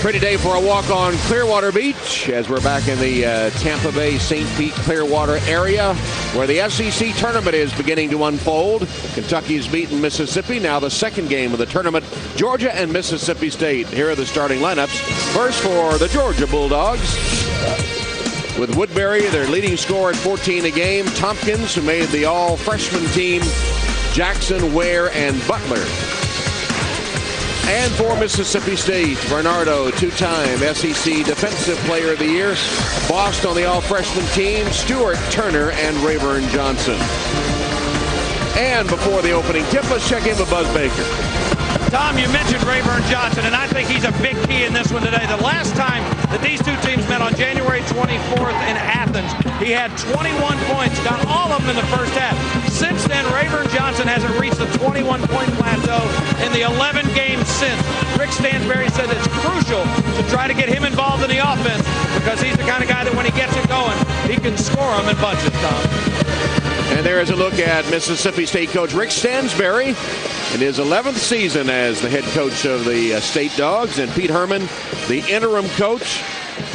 Pretty day for a walk on Clearwater Beach as we're back in the Tampa Bay, St. Pete, Clearwater area where the SEC tournament is beginning to unfold. Kentucky's beaten Mississippi. Now the second game of the tournament, Georgia and Mississippi State. Here are the starting lineups. First for the Georgia Bulldogs, with Woodbury, their leading scorer at 14 a game. Tompkins, who made the all-freshman team. Jackson, Ware, and Butler. And for Mississippi State, Bernardo, two-time SEC Defensive Player of the Year. Bossed on the all-freshman team, Stewart, Turner, and Rayburn Johnson. And before the opening tip, let's check in with Buzz Baker. Tom, you mentioned Rayburn Johnson, and I think he's a big key in this one today. The last time that these two teams met on January 24th in Athens, he had 21 points, got all of them in the first half. Since then, Rayburn Johnson hasn't reached the 21-point plateau in the 11 games since. Rick Stansberry said it's crucial to try to get him involved in the offense because he's the kind of guy that when he gets it going, he can score them in bunches, Tom. And there is a look at Mississippi State coach Rick Stansberry in his 11th season as the head coach of the State Dogs, and Pete Herman, the interim coach,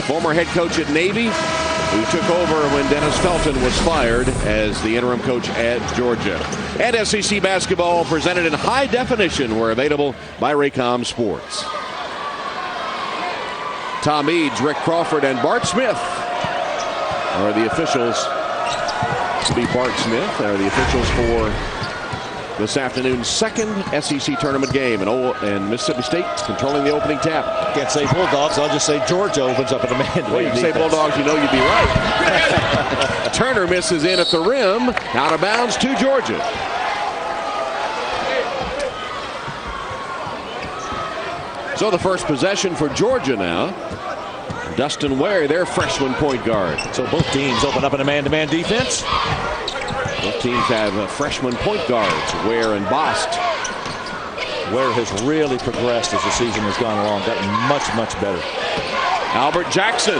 former head coach at Navy, who took over when Dennis Felton was fired as the interim coach at Georgia. And SEC basketball presented in high definition were available by Raycom Sports. Tom Eads, Rick Crawford, and Bart Smith are the officials. To be Bart Smith are the officials for this afternoon's second SEC tournament game, and Mississippi State controlling the opening tap. Can't say Bulldogs, I'll just say Georgia opens up in a man. Well, you can say Bulldogs, you know you'd be right. Turner misses in at the rim, out of bounds to Georgia. So the first possession for Georgia now. Dustin Ware, their freshman point guard. So both teams open up in a man-to-man defense. Both teams have freshman point guards, Ware and Bost. Ware has really progressed as the season has gone along, gotten much, much better. Albert Jackson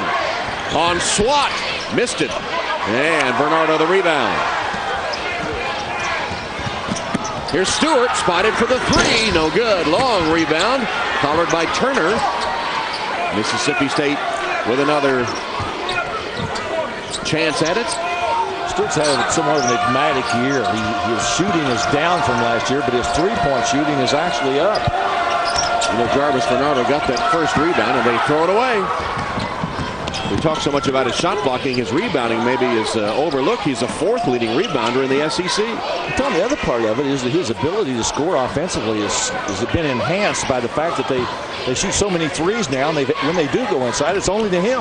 on swat, missed it. And Bernardo the rebound. Here's Stewart, spotted for the three, no good. Long rebound, collared by Turner. Mississippi State with another chance at it. Stewart's had somewhat of an enigmatic year. His shooting is down from last year, but his three-point shooting is actually up. You know, Jarvis Bernardo got that first rebound, and they throw it away. We talk so much about his shot blocking, his rebounding maybe is overlooked. He's the fourth leading rebounder in the SEC. Tell me, the other part of it is that his ability to score offensively has been enhanced by the fact that they shoot so many threes now, and when they do go inside, it's only to him.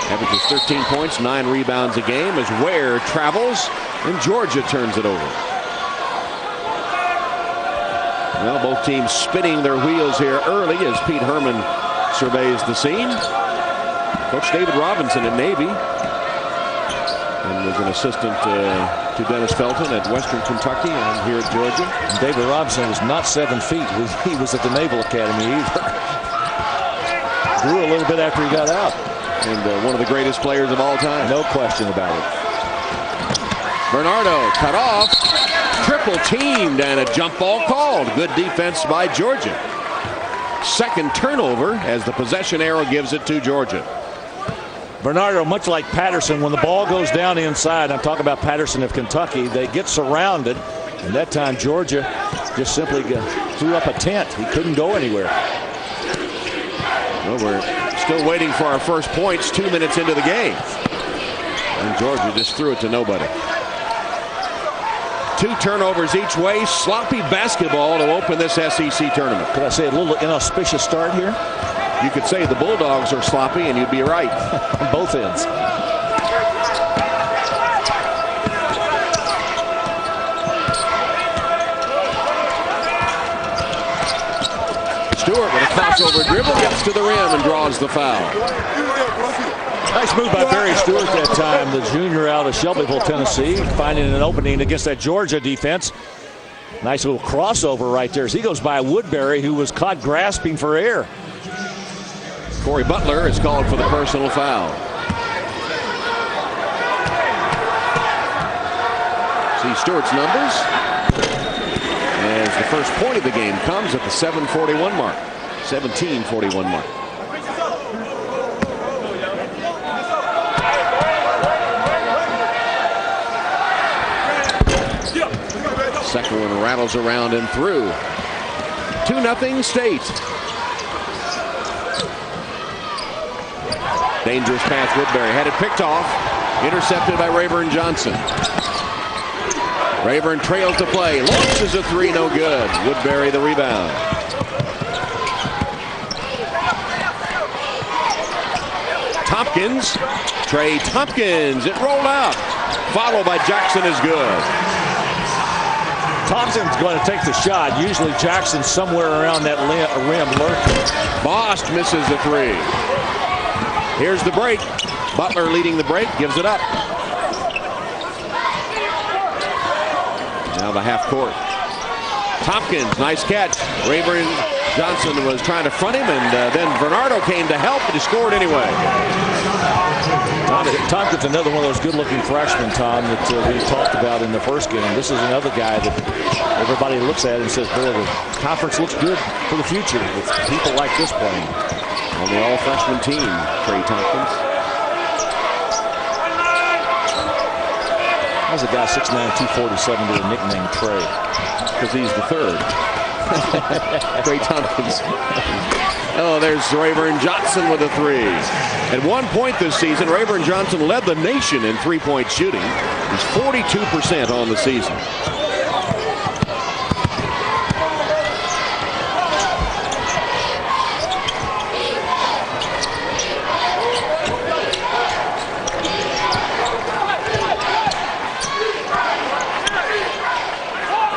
Averages 13 points, 9 rebounds a game as Ware travels, and Georgia turns it over. Well, both teams spinning their wheels here early as Pete Herman surveys the scene. Coach David Robinson at Navy and was an assistant to Dennis Felton at Western Kentucky and here at Georgia. And David Robinson was not 7 feet. He was at the Naval Academy either. Grew a little bit after he got out. And one of the greatest players of all time. No question about it. Bernardo cut off. Triple teamed and a jump ball called. Good defense by Georgia. Second turnover as the possession arrow gives it to Georgia. Bernardo, much like Patterson, when the ball goes down inside, I'm talking about Patterson of Kentucky, they get surrounded. And that time Georgia just simply threw up a tent. He couldn't go anywhere. Well, we're still waiting for our first points 2 minutes into the game. And Georgia just threw it to nobody. 2 turnovers each way. Sloppy basketball to open this SEC tournament. Could I say a little inauspicious start here? You could say the Bulldogs are sloppy, and you'd be right. On both ends. Stewart with a crossover dribble gets to the rim and draws the foul. Nice move by Barry Stewart that time, the junior out of Shelbyville, Tennessee, finding an opening against that Georgia defense. Nice little crossover right there as he goes by Woodbury, who was caught grasping for air. Corey Butler is called for the personal foul. See Stewart's numbers as the first point of the game comes at the 7:41 mark. 17:41 mark. Second one rattles around and through. 2-0 State. Dangerous pass. Woodbury had it picked off. Intercepted by Rayburn Johnson. Rayburn trails to play. Launches a three. No good. Woodbury the rebound. Tompkins. Trey Tompkins. It rolled out. Followed by Jackson is good. Thompson's going to take the shot. Usually Jackson's somewhere around that rim lurking. Bost misses the three. Here's the break. Butler leading the break. Gives it up. Now the half court. Tompkins, nice catch. Rayburn Johnson was trying to front him, and then Bernardo came to help, but he scored anyway. Tompkins, another one of those good-looking freshmen, Tom, that we talked about in the first game. This is another guy that everybody looks at and says, boy, the conference looks good for the future with people like this playing. On the all-freshman team, Trey Tompkins. How's a guy 6'9", 247 to a nickname Trey? Because he's the third. Trey Tompkins. Oh, there's Rayburn Johnson with a three. At one point this season, Rayburn Johnson led the nation in three-point shooting. He's 42% on the season.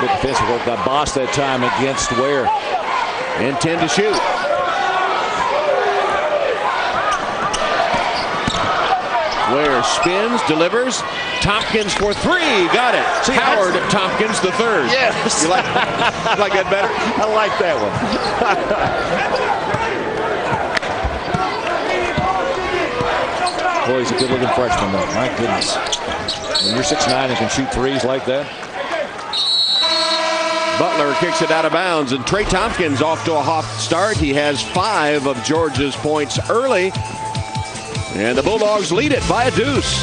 Good defensive work by Bost that time against Ware. And 10 to shoot. Ware spins, delivers. Tompkins for three. Got it. See, Howard Tompkins the third. Yes. You like that better? I like that one. Boy, he's a good-looking freshman, though. My goodness. When you're 6'9" and can shoot threes like that. Butler kicks it out of bounds, and Trey Tompkins off to a hot start. He has 5 of Georgia's points early, and the Bulldogs lead it by a deuce.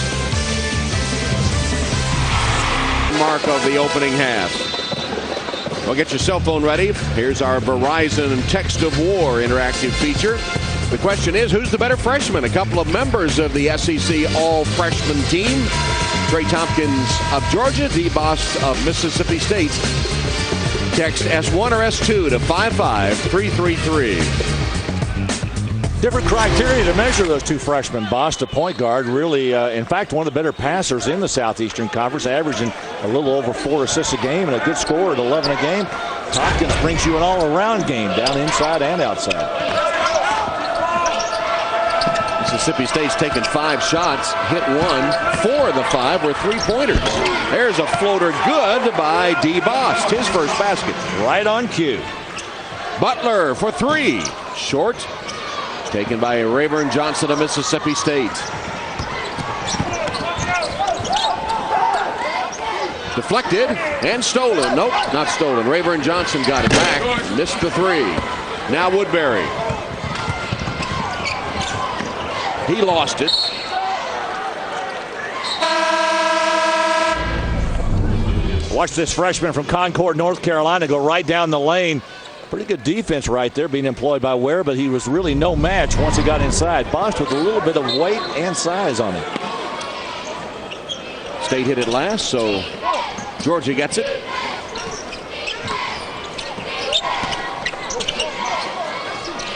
Mark of the opening half. Well, get your cell phone ready. Here's our Verizon Text of War interactive feature. The question is, who's the better freshman? A couple of members of the SEC all-freshman team. Trey Tompkins of Georgia, D. Bost of Mississippi State. Text S1 or S2 to 55333. Different criteria to measure those two freshmen. Bost, a point guard, really, in fact, one of the better passers in the Southeastern Conference, averaging a little over 4 assists a game and a good score at 11 a game. Tompkins brings you an all-around game, down inside and outside. Mississippi State's taken 5 shots, hit 1. 4 of the 5 were three-pointers. There's a floater good by D. Bost, his first basket. Right on cue. Butler for 3. Short. Taken by Rayburn Johnson of Mississippi State. Deflected and stolen. Nope, not stolen. Rayburn Johnson got it back. Missed the 3. Now Woodbury. He lost it. Watch this freshman from Concord, North Carolina, go right down the lane. Pretty good defense right there being employed by Ware, but he was really no match once he got inside. Bost with a little bit of weight and size on him. State hit it last, so Georgia gets it.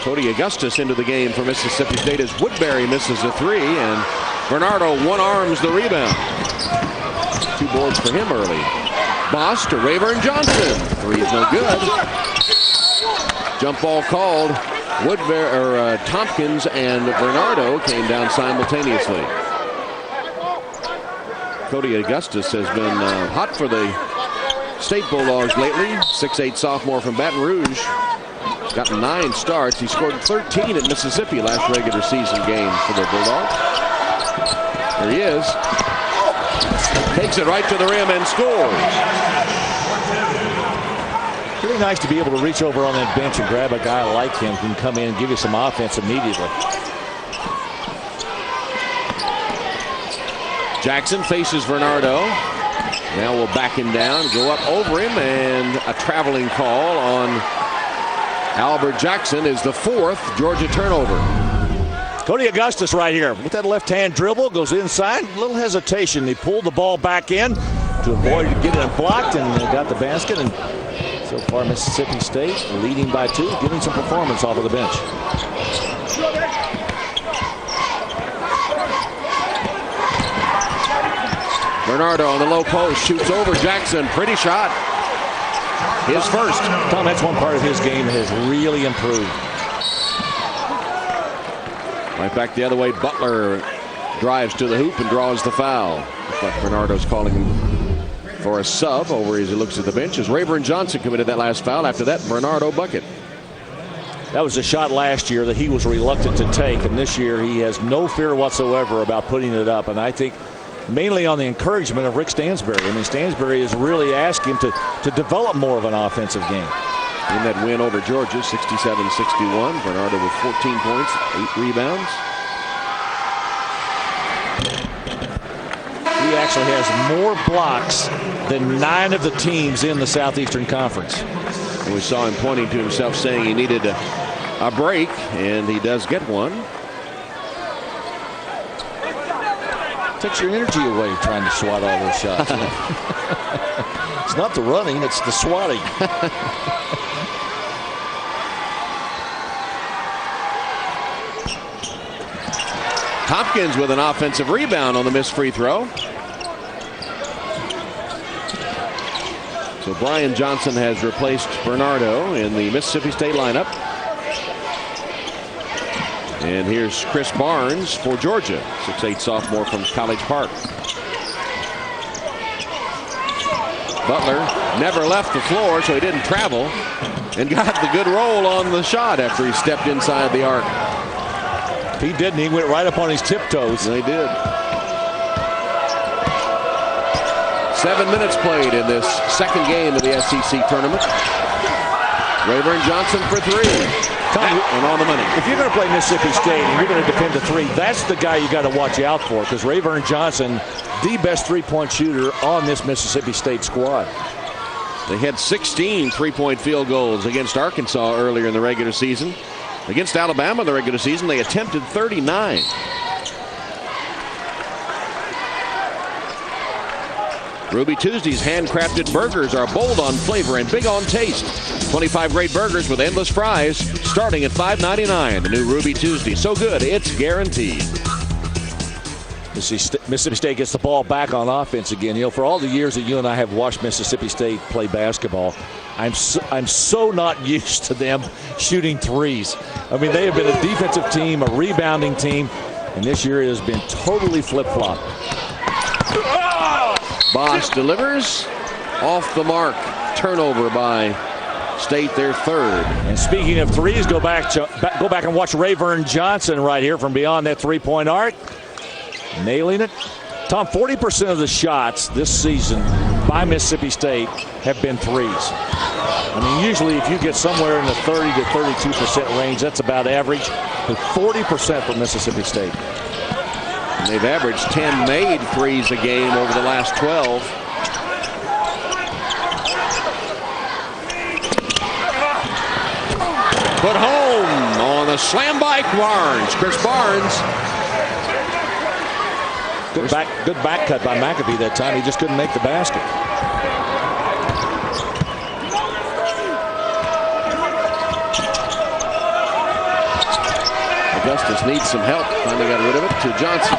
Cody Augustus into the game for Mississippi State as Woodbury misses a 3, and Bernardo one-arms the rebound. 2 boards for him early. Bost to Rayburn Johnson. 3 is no good. Jump ball called. Woodbury, Tompkins and Bernardo came down simultaneously. Cody Augustus has been hot for the State Bulldogs lately. 6'8" sophomore from Baton Rouge. He's gotten 9 starts. He scored 13 at Mississippi last regular season game for the Bulldogs. There he is. Takes it right to the rim and scores. Really nice to be able to reach over on that bench and grab a guy like him who can come in and give you some offense immediately. Jackson faces Bernardo. Now we'll back him down, go up over him, and a traveling call on Albert Jackson is the 4th Georgia turnover. Cody Augustus right here with that left-hand dribble, goes inside, a little hesitation. He pulled the ball back in to avoid getting it blocked, and got the basket. And so far, Mississippi State leading by 2, getting some performance off of the bench. Bernardo on the low post, shoots over Jackson. Pretty shot. His first. Tom, that's one part of his game that has really improved. Right back the other way. Butler drives to the hoop and draws the foul. Looks like Bernardo's calling him for a sub over as he looks at the bench. As Rayburn Johnson committed that last foul. After that, Bernardo bucket. That was a shot last year that he was reluctant to take, and this year he has no fear whatsoever about putting it up. And I think mainly on the encouragement of Rick Stansbury. I mean, Stansbury has really asked him to develop more of an offensive game. In that win over Georgia, 67-61. Bernardo with 14 points, 8 rebounds. He actually has more blocks than 9 of the teams in the Southeastern Conference. And we saw him pointing to himself saying he needed a break, and he does get one. Takes your energy away trying to swat all those shots. It's not the running, it's the swatting. Tompkins with an offensive rebound on the missed free throw. So Brian Johnson has replaced Bernardo in the Mississippi State lineup. And here's Chris Barnes for Georgia, 6'8" sophomore from College Park. Butler never left the floor, so he didn't travel, and got the good roll on the shot after he stepped inside the arc. He didn't. He went right up on his tiptoes. They did. 7 minutes played in this second game of the SEC tournament. Rayburn Johnson for 3. And on the money. If you're going to play Mississippi State and you're going to defend the 3, that's the guy you got to watch out for, because Rayburn Johnson, the best three-point shooter on this Mississippi State squad. They had 16 three-point field goals against Arkansas earlier in the regular season. Against Alabama in the regular season, they attempted 39. Ruby Tuesday's handcrafted burgers are bold on flavor and big on taste. 25 great burgers with endless fries, starting at $5.99. The new Ruby Tuesday, so good it's guaranteed. Mississippi State gets the ball back on offense again. You know, for all the years that you and I have watched Mississippi State play basketball, I'm so not used to them shooting threes. I mean, they have been a defensive team, a rebounding team, and this year it has been totally flip-flop. Boss delivers off the mark. Turnover by State, their 3rd. And speaking of threes, go back and watch Rayburn Johnson right here from beyond that three-point arc. Nailing it. Tom, 40% of the shots this season by Mississippi State have been threes. I mean, usually if you get somewhere in the 30 to 32% range, that's about average. But 40% for Mississippi State. And they've averaged 10 made threes a game over the last 12. Put home on the slam by Barnes. Chris Barnes. Good back cut by McAfee that time. He just couldn't make the basket. Augustus needs some help. Finally got rid of it to Johnson.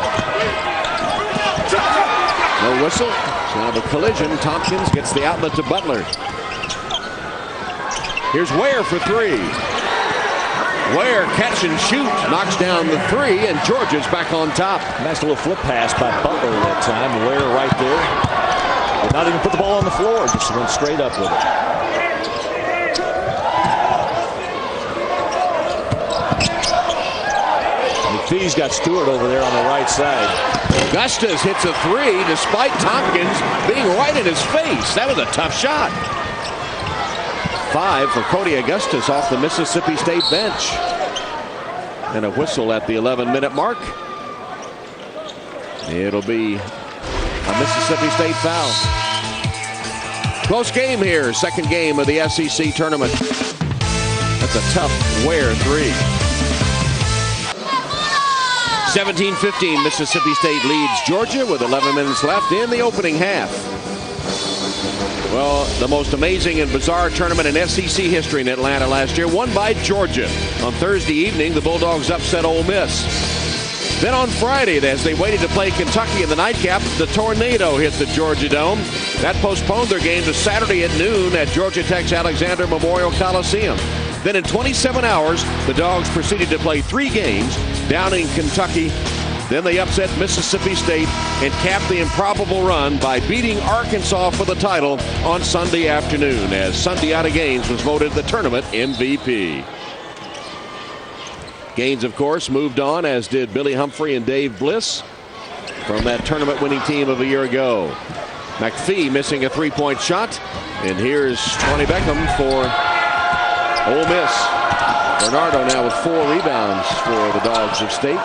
No whistle. So now the collision. Tompkins gets the outlet to Butler. Here's Ware for 3. Ware catch and shoot. Knocks down the 3, and Georgia's back on top. Nice little flip pass by Butler that time. Ware right there. Did not even put the ball on the floor. Just went straight up with it. McPhee's got Stewart over there on the right side. Augustus hits a 3 despite Tompkins being right in his face. That was a tough shot. 5 for Cody Augustus off the Mississippi State bench. And a whistle at the 11-minute mark. It'll be a Mississippi State foul. Close game here. Second game of the SEC tournament. That's a tough Ware three. 17-15, Mississippi State leads Georgia with 11 minutes left in the opening half. Well, the most amazing and bizarre tournament in SEC history in Atlanta last year, won by Georgia. On Thursday evening, the Bulldogs upset Ole Miss. Then on Friday, as they waited to play Kentucky in the nightcap, the tornado hit the Georgia Dome. That postponed their game to Saturday at noon at Georgia Tech's Alexander Memorial Coliseum. Then in 27 hours, the Dogs proceeded to play 3 games down in Kentucky. Then they upset Mississippi State and capped the improbable run by beating Arkansas for the title on Sunday afternoon, as Sundiata Gaines was voted the tournament MVP. Gaines, of course, moved on, as did Billy Humphrey and Dave Bliss from that tournament-winning team of a year ago. McPhee missing a 3-point shot, and here's Tony Beckham for Ole Miss. Bernardo now with 4 rebounds for the Dogs of State.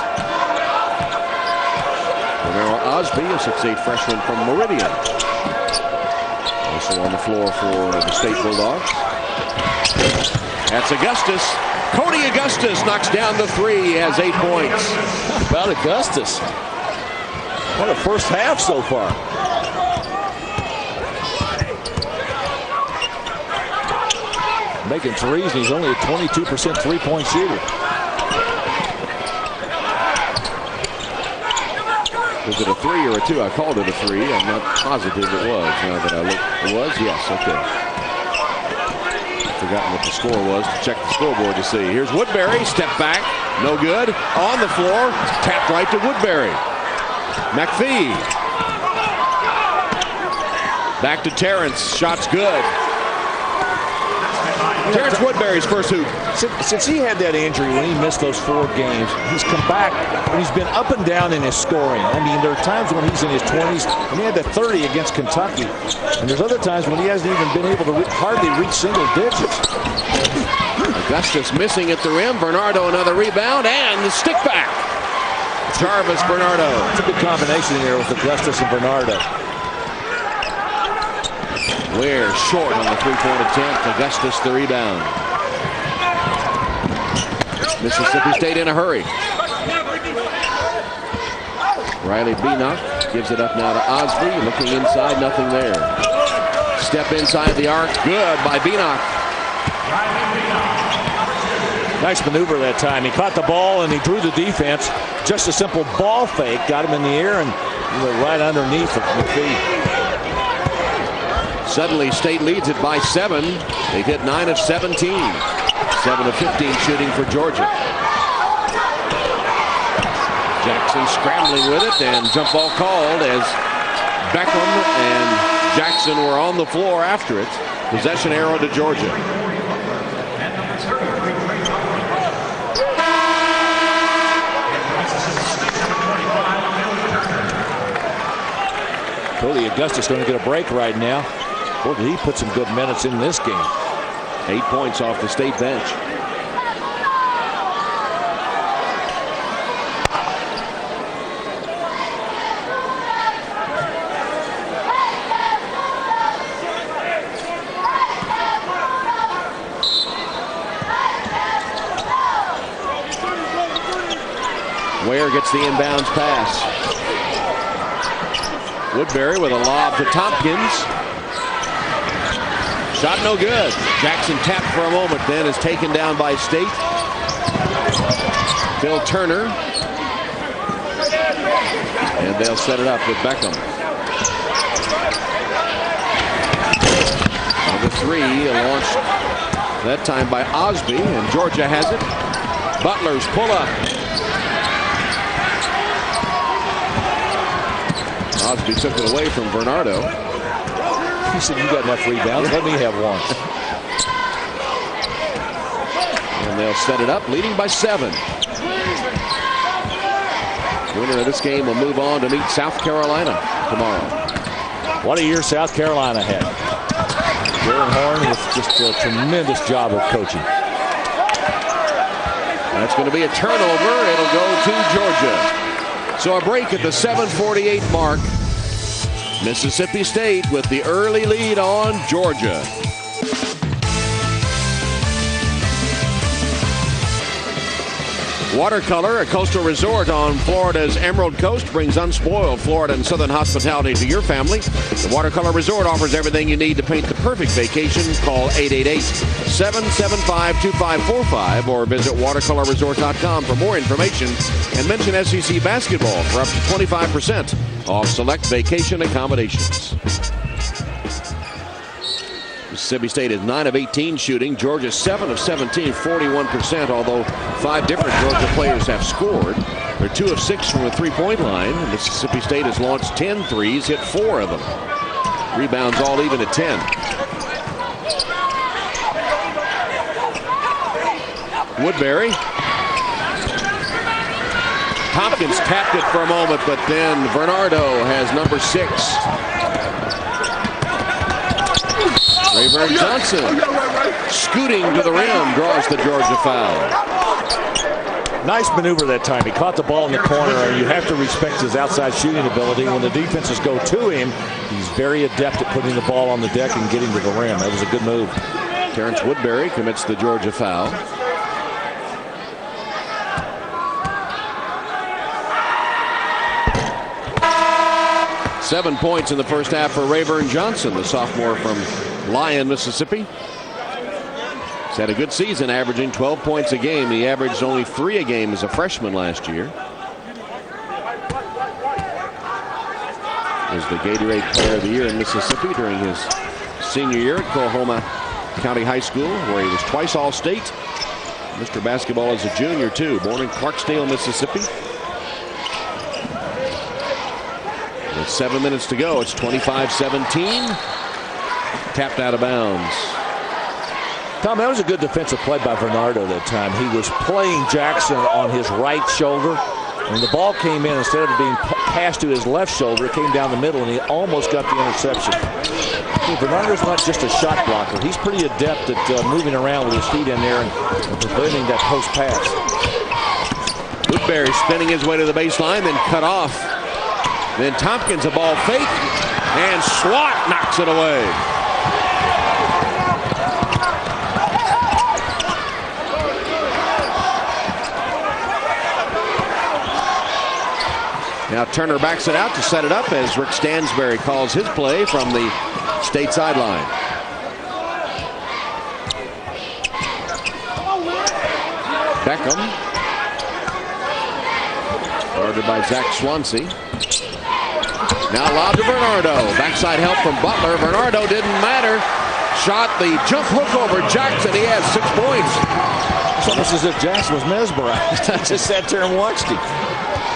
Romero Osby, a 6'8" freshman from Meridian, also on the floor for the State Bulldogs. That's Augustus. Cody Augustus knocks down the 3. He has 8 points. How about Augustus? What a first half so far. Making threes, and he's only a 22% three-point shooter. Was it a 3 or a 2? I called it a 3. I'm not positive it was. Now that I look, it was? Yes, okay. I've forgotten what the score was to check the scoreboard to see. Here's Woodbury, step back, no good. On the floor, tapped right to Woodbury. McPhee. Back to Terrence, shot's good. Terrence Woodbury's first hoop. Since he had that injury when he missed those 4 games, he's come back and he's been up and down in his scoring. I mean, there are times when he's in his 20s, and he had that 30 against Kentucky. And there's other times when he hasn't even been able to hardly reach single digits. Augustus missing at the rim. Bernardo another rebound, and the stick back. Jarvis Bernardo. It's a good combination here with Augustus and Bernardo. Ware short on the 3-point attempt. Augustus the rebound. Mississippi State in a hurry. Riley Beanock gives it up now to Osby. Looking inside, nothing there. Step inside the arc. Good by Beanock. Nice maneuver that time. He caught the ball and he drew the defense. Just a simple ball fake. Got him in the air and went right underneath McPhee. Suddenly, State leads it by 7. They've hit 9 of 17. 7 of 15 shooting for Georgia. Jackson scrambling with it, and jump ball called as Beckham and Jackson were on the floor after it. Possession arrow to Georgia. Cody Augustus going to get a break right now. Boy, did he put some good minutes in this game. 8 points off the State bench. Ware gets the inbounds pass. Woodbury with a lob to Tompkins. Shot no good. Jackson tapped for a moment, then is taken down by State. Phil Turner. And they'll set it up with Beckham. And the 3 launched that time by Osby, and Georgia has it. Butler's pull up. Osby took it away from Bernardo. He said, "You got enough rebounds. Let me have one." And they'll set it up, leading by 7. Winner of this game will move on to meet South Carolina tomorrow. What a year South Carolina had. Darren Horn with just a tremendous job of coaching. That's going to be a turnover. It'll go to Georgia. So a break at the 7:48 mark. Mississippi State with the early lead on Georgia. Watercolor, a coastal resort on Florida's Emerald Coast, brings unspoiled Florida and Southern hospitality to your family. The Watercolor Resort offers everything you need to paint the perfect vacation. Call 888-775-2545 or visit watercolorresort.com for more information and mention SEC basketball for up to 25% off select vacation accommodations. Mississippi State is 9 of 18 shooting. Georgia 7 of 17, 41%, although 5 different Georgia players have scored. They're 2 of 6 from the three-point line. Mississippi State has launched 10 threes, hit 4 of them. Rebounds all even at 10. Woodbury. Tompkins tapped it for a moment, but then Bernardo has number 6. Rayburn Johnson scooting to the rim draws the Georgia foul. Nice maneuver that time. He caught the ball in the corner, and you have to respect his outside shooting ability. When the defenses go to him, he's very adept at putting the ball on the deck and getting to the rim. That was a good move. Terrence Woodbury commits the Georgia foul. Seven points in the first half for Rayburn Johnson, the sophomore from Lyon, Mississippi. He's had a good season, averaging 12 points a game. He averaged only 3 a game as a freshman last year. He was the Gatorade Player of the Year in Mississippi during his senior year at Coahoma County High School, where he was twice All-State. Mr. Basketball as a junior, too. Born in Clarksdale, Mississippi. With 7 minutes to go, it's 25-17. Tapped out of bounds. Tom, that was a good defensive play by Bernardo that time. He was playing Jackson on his right shoulder. When the ball came in, instead of being passed to his left shoulder, it came down the middle, and he almost got the interception. Bernardo's not just a shot blocker. He's pretty adept at moving around with his feet in there and preventing that post pass. Woodbury spinning his way to the baseline, then cut off. Then Tompkins, a ball fake, and Swat knocks it away. Now Turner backs it out to set it up as Rick Stansberry calls his play from the state sideline. Beckham. Guarded by Zach Swansea. Now lob to Bernardo. Backside help from Butler. Bernardo didn't matter. Shot the jump hook over Jackson. He has 6 points. It's almost as if Jackson was mesmerized. I just sat there and watched him.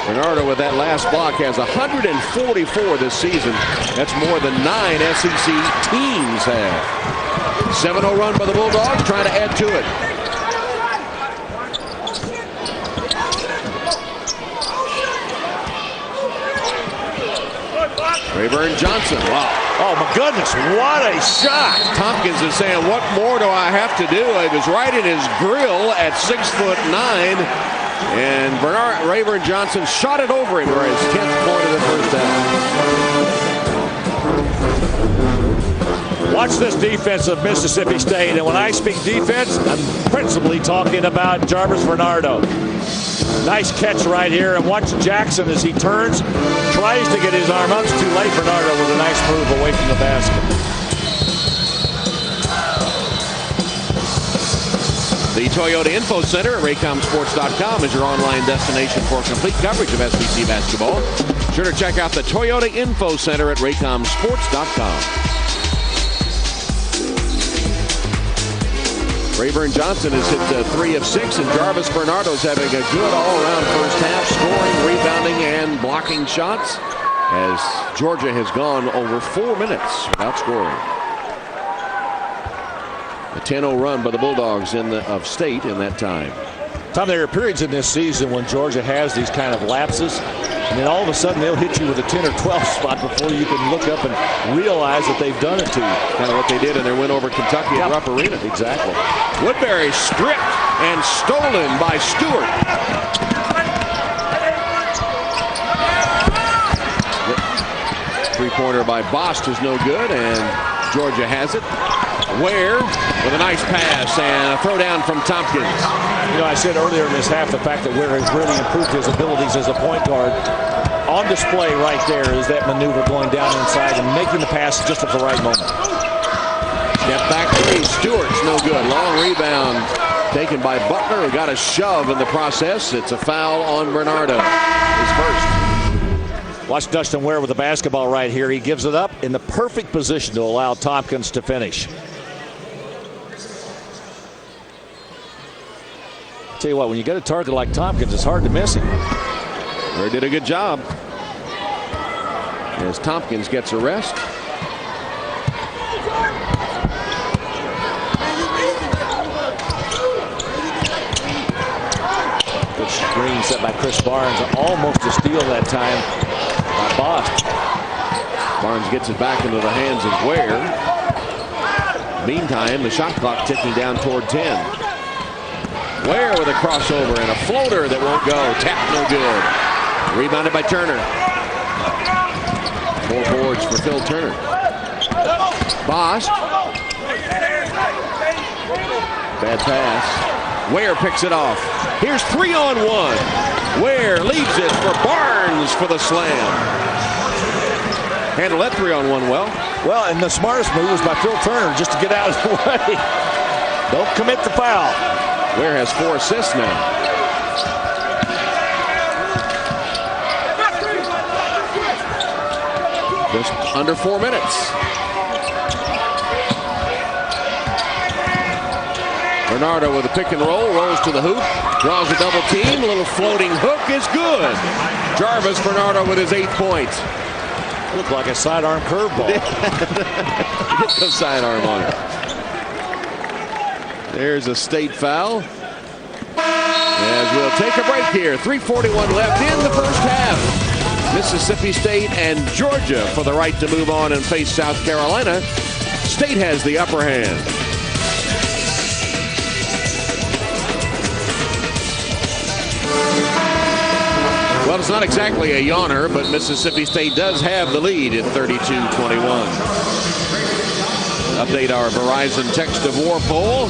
Bernardo with that last block has 144 this season. That's more than 9 SEC teams have. 7-0 run by the Bulldogs, trying to add to it. Rayburn Johnson. Wow. Oh, my goodness. What a shot. Tompkins is saying, what more do I have to do? It was right in his grill at 6'9". And Rayburn Johnson shot it over him for his 10th point of the first half. Watch this defense of Mississippi State. And when I speak defense, I'm principally talking about Jarvis Bernardo. Nice catch right here. And watch Jackson as he turns, tries to get his arm up. It's too late. Bernardo with a nice move away from the basket. The Toyota Info Center at RaycomSports.com is your online destination for complete coverage of SEC basketball. Sure to check out the Toyota Info Center at RaycomSports.com. Rayburn Johnson has hit 3 of 6, and Jarvis Bernardo's having a good all-around first half, scoring, rebounding, and blocking shots, as Georgia has gone over 4 minutes without scoring. A 10-0 run by the Bulldogs of State in that time. Tom, there are periods in this season when Georgia has these kind of lapses, and then all of a sudden they'll hit you with a 10 or 12 spot before you can look up and realize that they've done it to you. Kind of what they did in their win over Kentucky at Rupp Arena. Exactly. Woodbury stripped and stolen by Stewart. three-pointer by Bost is no good, and Georgia has it. Ware with a nice pass and a throw down from Tompkins. You know, I said earlier in this half the fact that Ware has really improved his abilities as a point guard. On display right there is that maneuver going down inside and making the pass just at the right moment. Step back three. Stewart's no good. Long rebound taken by Butler, who got a shove in the process. It's a foul on Bernardo. His first. Watch Dustin Ware with the basketball right here. He gives it up in the perfect position to allow Tompkins to finish. Tell you what, when you get a target like Tompkins, it's hard to miss him. Ware did a good job. As Tompkins gets a rest. Good screen set by Chris Barnes. Almost a steal that time by Bost. Barnes gets it back into the hands of Ware. Meantime, the shot clock ticking down toward 10. Ware with a crossover and a floater that won't go. Tap no good. Rebounded by Turner. 4 boards for Phil Turner. Bost. Bad pass. Ware picks it off. Here's 3-on-1. Ware leaves it for Barnes for the slam. Handle that 3-on-1 well. Well, and the smartest move was by Phil Turner just to get out of the way. Don't commit the foul. Ware has 4 assists now. Just under 4 minutes. Bernardo with a pick and roll, rolls to the hoop, draws a double team, a little floating hook is good. Jarvis Bernardo with his 8th point. Looked like a sidearm curveball. Get the sidearm on it. There's a state foul. As we'll take a break here. 3:41 left in the first half. Mississippi State and Georgia for the right to move on and face South Carolina. State has the upper hand. Well, it's not exactly a yawner, but Mississippi State does have the lead at 32-21. Update our Verizon Text of War poll.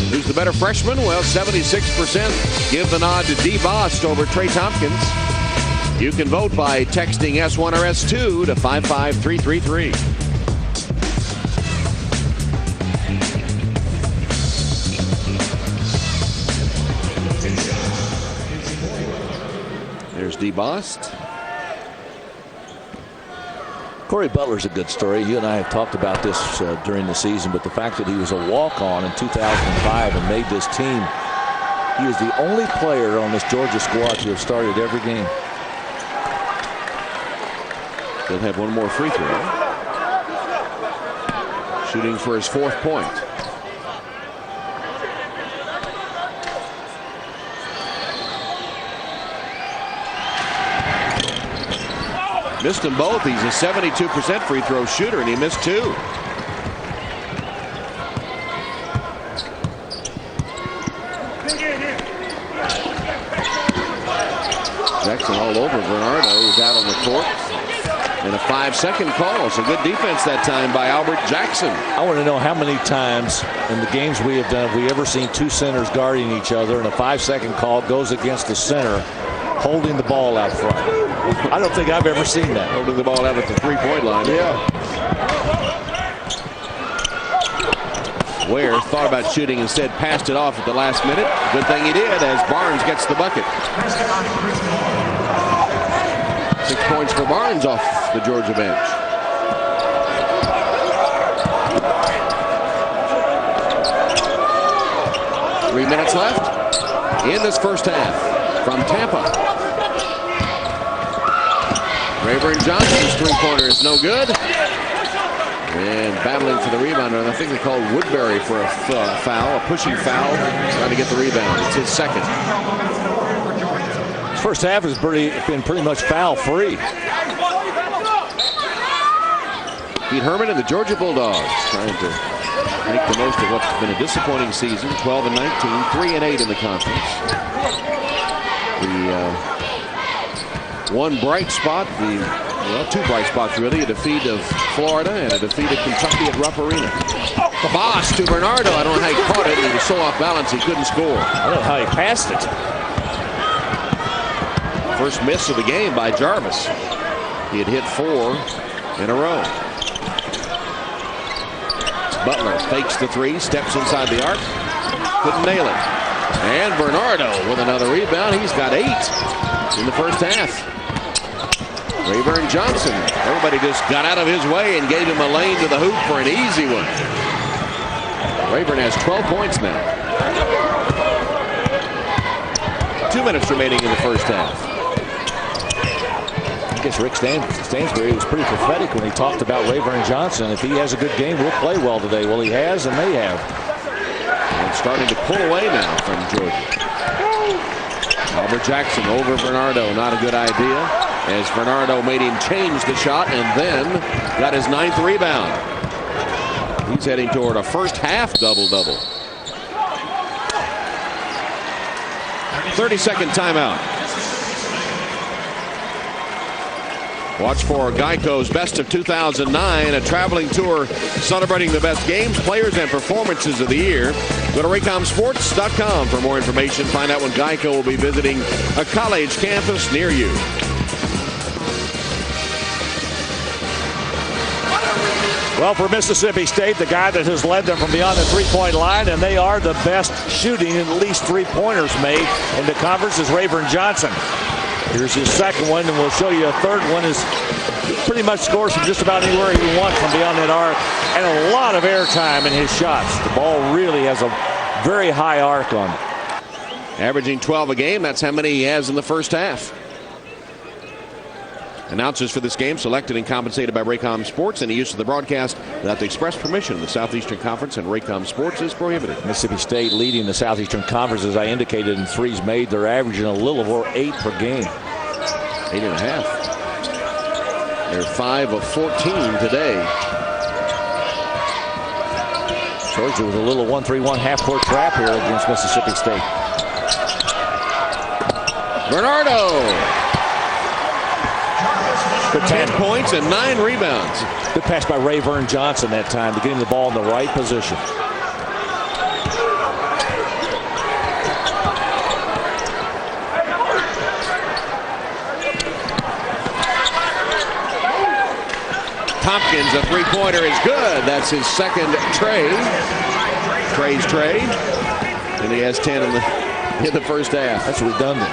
Who's the better freshman? Well, 76% give the nod to D. Bost over Trey Tompkins. You can vote by texting S1 or S2 to 55333. There's D. Bost. Corey Butler's a good story. You and I have talked about this during the season, but the fact that he was a walk-on in 2005 and made this team, he is the only player on this Georgia squad to have started every game. He'll have one more free throw. Shooting for his 4th point. Missed them both. He's a 72% free throw shooter, and he missed 2. Jackson all over Bernardo, who's out on the court. And a 5-second call. So good defense that time by Albert Jackson. I want to know how many times in the games we have done have we ever seen 2 centers guarding each other and a 5-second call goes against the center holding the ball out front. I don't think I've ever seen that. Holding the ball out at the 3-point line. Yeah. Ware thought about shooting, instead passed it off at the last minute. Good thing he did, as Barnes gets the bucket. 6 points for Barnes off the Georgia bench. Three minutes left in this first half. From Tampa, Rayburn Johnson's 3-pointer is no good. And battling for the rebound, and I think they called Woodbury for a foul, a pushing foul, trying to get the rebound. It's his 2nd. This first half has been pretty much foul-free. Pete Herman and the Georgia Bulldogs trying to make the most of what's been a disappointing season. 12-19, 3-8 in the conference. The one bright spot, the Well, two bright spots, really. A defeat of Florida and a defeat of Kentucky at Rupp Arena. Boss to Bernardo. I don't know how he caught it. He was so off balance he couldn't score. I don't know how he passed it. First miss of the game by Jarvis. He had hit 4 in a row. Butler fakes the 3, steps inside the arc. Couldn't nail it. And Bernardo with another rebound. He's got 8 in the first half. Rayburn Johnson. Everybody just got out of his way and gave him a lane to the hoop for an easy one. Rayburn has 12 points now. 2 minutes remaining in the first half. I guess Rick Stansbury was pretty prophetic when he talked about Rayburn Johnson. If he has a good game, we'll play well today. Well, he has, and they have. And starting to pull away now from Georgia. Albert Jackson over Bernardo. Not a good idea, as Bernardo made him change the shot and then got his 9th rebound. He's heading toward a first half double-double. 30-second timeout. Watch for Geico's Best of 2009, a traveling tour celebrating the best games, players, and performances of the year. Go to raycomsports.com for more information. Find out when Geico will be visiting a college campus near you. Well, for Mississippi State, the guy that has led them from beyond the three-point line, and they are the best shooting at least 3-pointers made in the conference, is Rayburn Johnson. Here's his second one, and we'll show you a third one. Is pretty much scores from just about anywhere he wants from beyond that arc, and a lot of airtime in his shots. The ball really has a very high arc on it. Averaging 12 a game. That's how many he has in the first half. Announcers for this game selected and compensated by Raycom Sports. Any use of the broadcast without the express permission of the Southeastern Conference and Raycom Sports is prohibited. Mississippi State leading the Southeastern Conference, as I indicated, in threes made. They're averaging a little over 8 per game. 8.5. They're 5 of 14 today. Georgia with a little 1-3-1 half-court trap here against Mississippi State. Bernardo. 10 points and 9 rebounds. Good pass by Rayburn Johnson that time to get him the ball in the right position. Tompkins, a three-pointer is good. That's his second tray. Trey's tray. And he has 10 in the first half. That's redundant.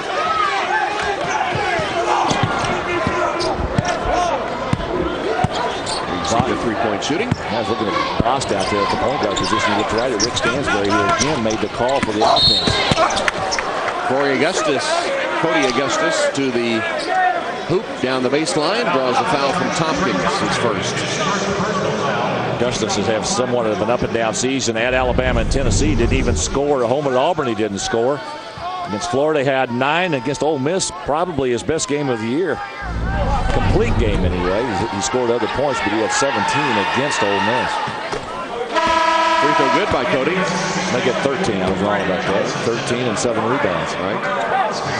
The three-point shooting. I was looking at Bost out there at the point guard position. He looked right at Rick Stansbury, who again made the call for the offense. Cody Augustus to the hoop down the baseline. Draws a foul from Tompkins, his first. Augustus has had somewhat of an up-and-down season at Alabama and Tennessee. Didn't even score. At home at Auburn, he didn't score. Against Florida, he had 9. Against Ole Miss, probably his best game of the year. Complete game anyway. He scored other points, but he had 17 against Ole Miss. Free throw good by Cody. They get 13. I was wrong about that. 13 and 7 rebounds. Right.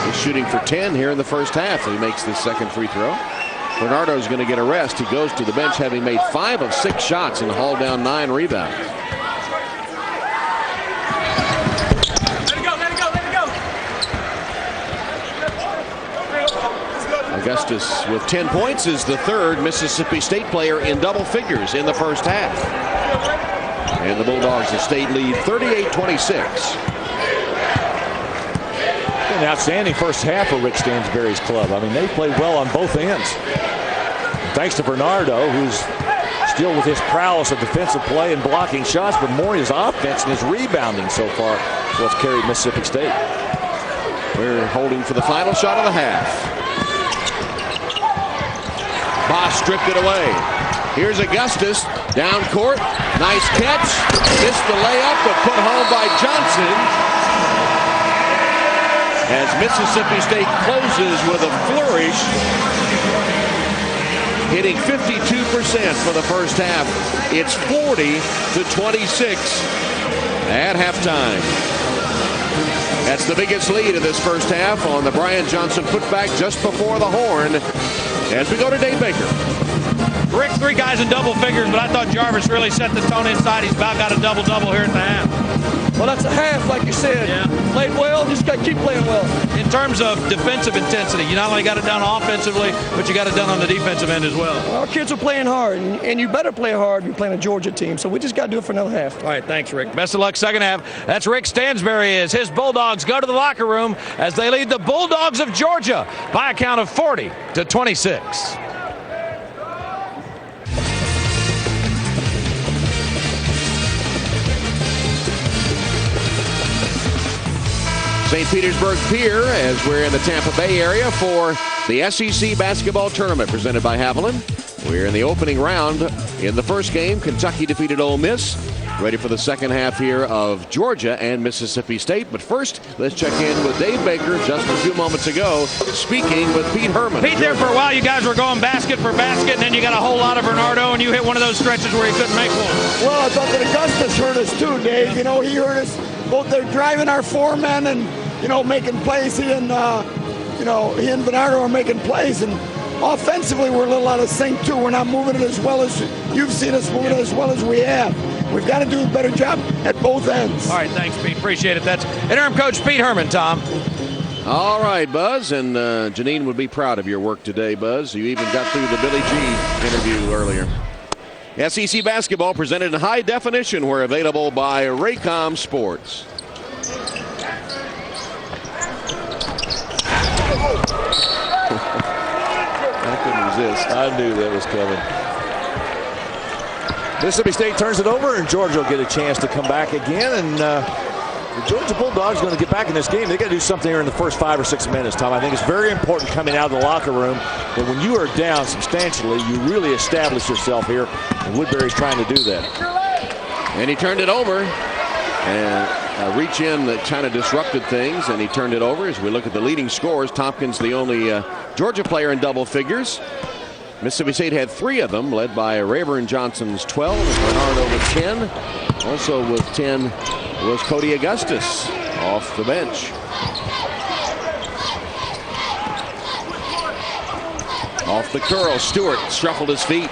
He's shooting for 10 here in the first half. He makes the second free throw. Bernardo's going to get a rest. He goes to the bench having made 5 of 6 shots and hauled down 9 rebounds. Augustus with 10 points is the third Mississippi State player in double figures in the first half. And the Bulldogs, the state lead 38-26. An outstanding first half for Rick Stansbury's club. I mean, they played well on both ends. Thanks to Bernardo, who's still with his prowess of defensive play and blocking shots, but more his offense and his rebounding so far is what's carried Mississippi State. We're holding for the final shot of the half. Boss stripped it away. Here's Augustus, down court, nice catch, missed the layup, but put home by Johnson. As Mississippi State closes with a flourish, hitting 52% for the first half. It's 40-26 at halftime. That's the biggest lead of this first half on the Brian Johnson putback just before the horn. as we go to Dave Baker. Rick, 3 guys in double figures, but I thought Jarvis really set the tone inside. He's about got a double-double here at the half. Well, that's a half, like you said. Yeah. Played well, just got to keep playing well. In terms of defensive intensity, you not only got it done offensively, but you got it done on the defensive end as well. Our kids are playing hard, and you better play hard if you're playing a Georgia team. So we just got to do it for another half. All right, thanks, Rick. Best of luck second half. That's Rick Stansberry as his Bulldogs go to the locker room as they lead the Bulldogs of Georgia by a count of 40-26. St. Petersburg Pier as we're in the Tampa Bay area for the SEC basketball tournament presented by Haviland. We're in the opening round. In the first game, Kentucky defeated Ole Miss. Ready for the second half here of Georgia and Mississippi State. But first, let's check in with Dave Baker just a few moments ago, speaking with Pete Herman. Pete, there for a while you guys were going basket for basket, and then you got a whole lot of Bernardo, and you hit one of those stretches where you couldn't make one. Well, I thought that Augustus hurt us too, Dave. You know, he hurt us both there driving our 4 men and, you know, making plays. He and Bernardo are making plays. And offensively, we're a little out of sync too. We're not moving it as well as you've seen us moving it as well as we have. We've got to do a better job at both ends. All right, thanks, Pete. Appreciate it. That's interim coach Pete Herman, Tom. All right, Buzz, and Janine would be proud of your work today, Buzz. You even got through the Billy G interview earlier. SEC basketball presented in high definition. We're available by Raycom Sports. I couldn't resist. I knew that was coming. Mississippi State turns it over, and Georgia will get a chance to come back again. And the Georgia Bulldogs are going to get back in this game. They got to do something here in the first 5 or 6 minutes, Tom. I think it's very important coming out of the locker room that when you are down substantially, you really establish yourself here. And Woodbury's trying to do that. And he turned it over. And a reach in that kind of disrupted things, and he turned it over. As we look at the leading scores, Tompkins the only Georgia player in double figures. Mississippi State had 3 of them, led by Rayburn Johnson's 12, and Bernardo with 10. Also with 10 was Cody Augustus off the bench. Off the curl, Stewart shuffled his feet.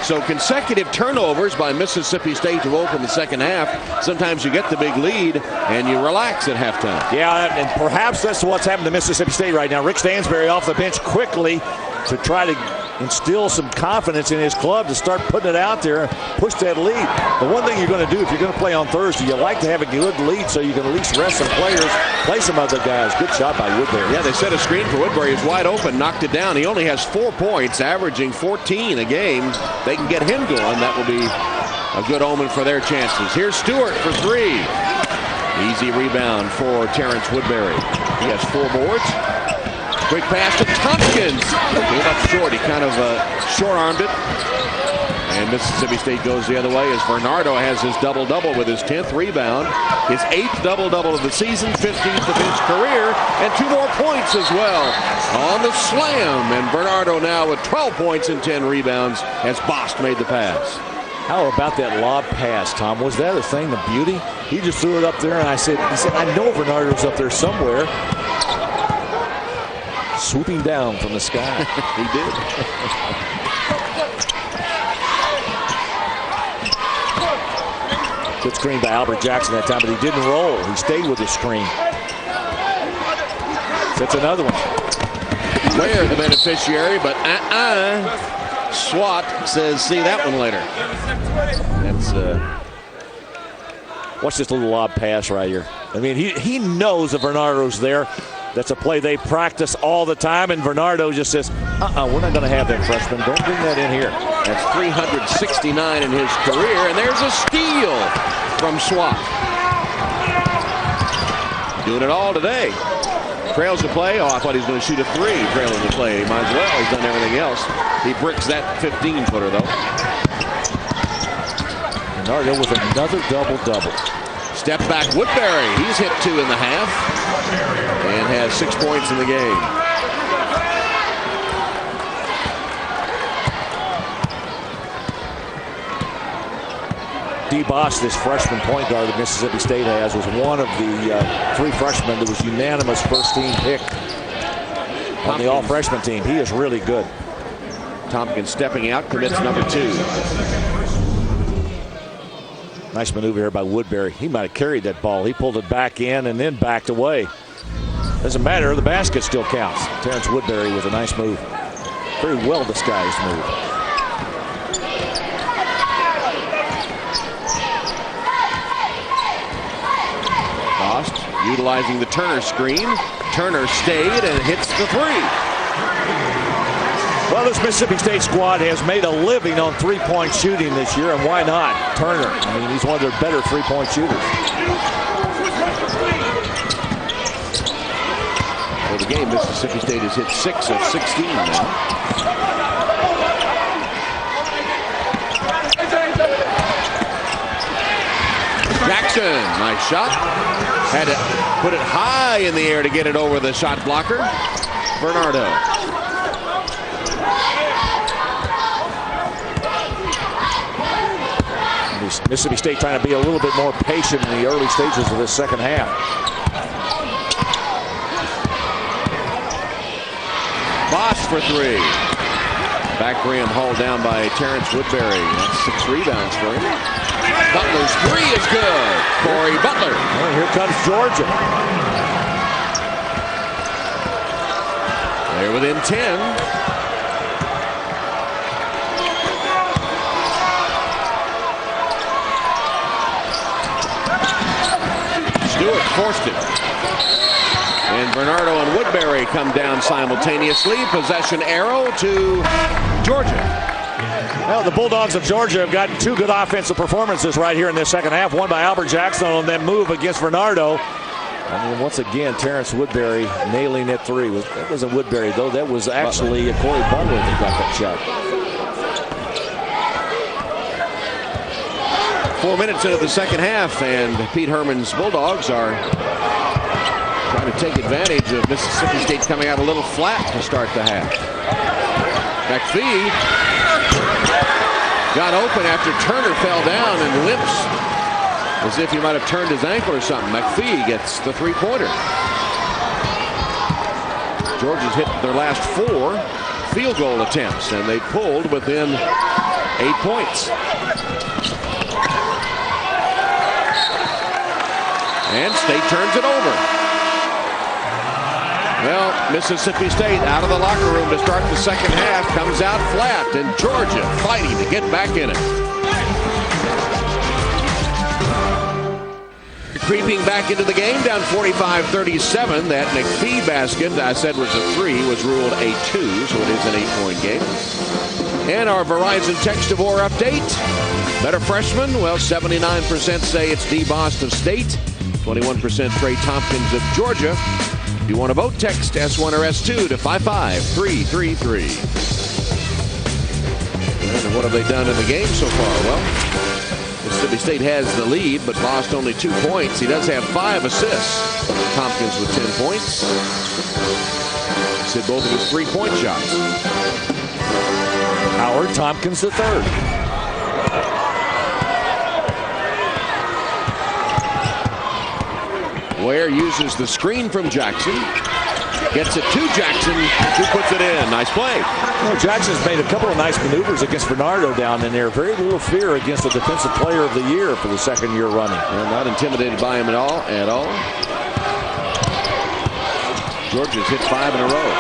So consecutive turnovers by Mississippi State to open the second half. Sometimes you get the big lead and you relax at halftime. Yeah, and perhaps that's what's happened to Mississippi State right now. Rick Stansberry off the bench quickly to try to instill some confidence in his club to start putting it out there and push that lead. The one thing you're going to do if you're going to play on Thursday, you like to have a good lead so you can at least rest some players, play some other guys. Good shot by Woodbury. Yeah, they set a screen for Woodbury. He's wide open, knocked it down. He only has 4 points, averaging 14 a game. They can get him going. That will be a good omen for their chances. Here's Stewart for 3. Easy rebound for Terrence Woodbury. He has 4 boards. Quick pass to Tompkins. Gave up short. He kind of short-armed it. And Mississippi State goes the other way as Bernardo has his double-double with his 10th rebound. His 8th double-double of the season, 15th of his career, and 2 more points as well on the slam. And Bernardo now with 12 points and 10 rebounds as Bost made the pass. How about that lob pass, Tom? Was that a thing of beauty? He just threw it up there, and he said, I know Bernardo's up there somewhere. Swooping down from the sky. He did. Good screen by Albert Jackson that time, but he didn't roll. He stayed with the screen. That's another one. Ware the beneficiary, but Swat says, see that one later. That's watch this little lob pass right here. I mean, he knows that Bernardo's there. That's a play they practice all the time, and Bernardo just says, we're not going to have that freshman. Don't bring that in here. That's 369 in his career, and there's a steal from Swat. Doing it all today. Trails the play. Oh, I thought he was going to shoot a 3 trailing the play. He might as well. He's done everything else. He bricks that 15-footer, though. Bernardo with another double-double. Step back Woodbury. He's hit 2 in the half and has 6 points in the game. D. Boss, this freshman point guard that Mississippi State has, was one of the 3 freshmen that was unanimous first-team pick on the all-freshman team. He is really good. Tompkins stepping out, commits number 2. Nice maneuver here by Woodbury. He might have carried that ball. He pulled it back in and then backed away. Doesn't matter, the basket still counts. Terrence Woodbury with a nice move. Very well disguised move. Bost utilizing the Turner screen. Turner stayed and hits the 3. Well, this Mississippi State squad has made a living on three-point shooting this year, and why not? Turner, I mean, he's one of their better three-point shooters. For the game, Mississippi State has hit 6 of 16 now. Jackson, nice shot. Had to put it high in the air to get it over the shot blocker. Bernardo. Mississippi State trying to be a little bit more patient in the early stages of this second half. Bosch for 3. Back rim hauled down by Terrence Woodbury. That's 6 rebounds for him. Butler's 3 is good. Corey Butler. Well, here comes Georgia. They're within 10. Stewart forced it. And Bernardo and Woodbury come down simultaneously. Possession arrow to Georgia. Well, the Bulldogs of Georgia have gotten 2 good offensive performances right here in this second half. One by Albert Jackson on that move against Bernardo. I mean, once again, Terrence Woodbury nailing that 3. That wasn't Woodbury, though. That was actually Corey Butler that got that shot. 4 minutes into the second half, and Pete Herman's Bulldogs are trying to take advantage of Mississippi State coming out a little flat to start the half. McPhee got open after Turner fell down and limps as if he might have turned his ankle or something. McPhee gets the 3-pointer. Georgia's hit their last 4 field goal attempts, and they pulled within 8 points. And State turns it over. Well, Mississippi State out of the locker room to start the second half comes out flat, and Georgia fighting to get back in it. Creeping back into the game, down 45-37. That McPhee basket I said was a 3 was ruled a 2, so it is an 8-point game. And our Verizon Text of War update. Better freshman? Well, 79% say it's D. Bost of State. 21% Trey Tompkins of Georgia. If you want to vote, text S1 or S2 to 55333. And what have they done in the game so far? Well, Mississippi State has the lead, but lost only 2 points. He does have 5 assists. Tompkins with 10 points. He's hit both of his 3-point shots. Howard Tompkins the 3rd. Ware uses the screen from Jackson. Gets it to Jackson, who puts it in. Nice play. Well, Jackson's made a couple of nice maneuvers against Bernardo down in there. Very little fear against the Defensive Player of the Year for the 2nd year running. They're not intimidated by him at all. Georgia's hit 5 in a row.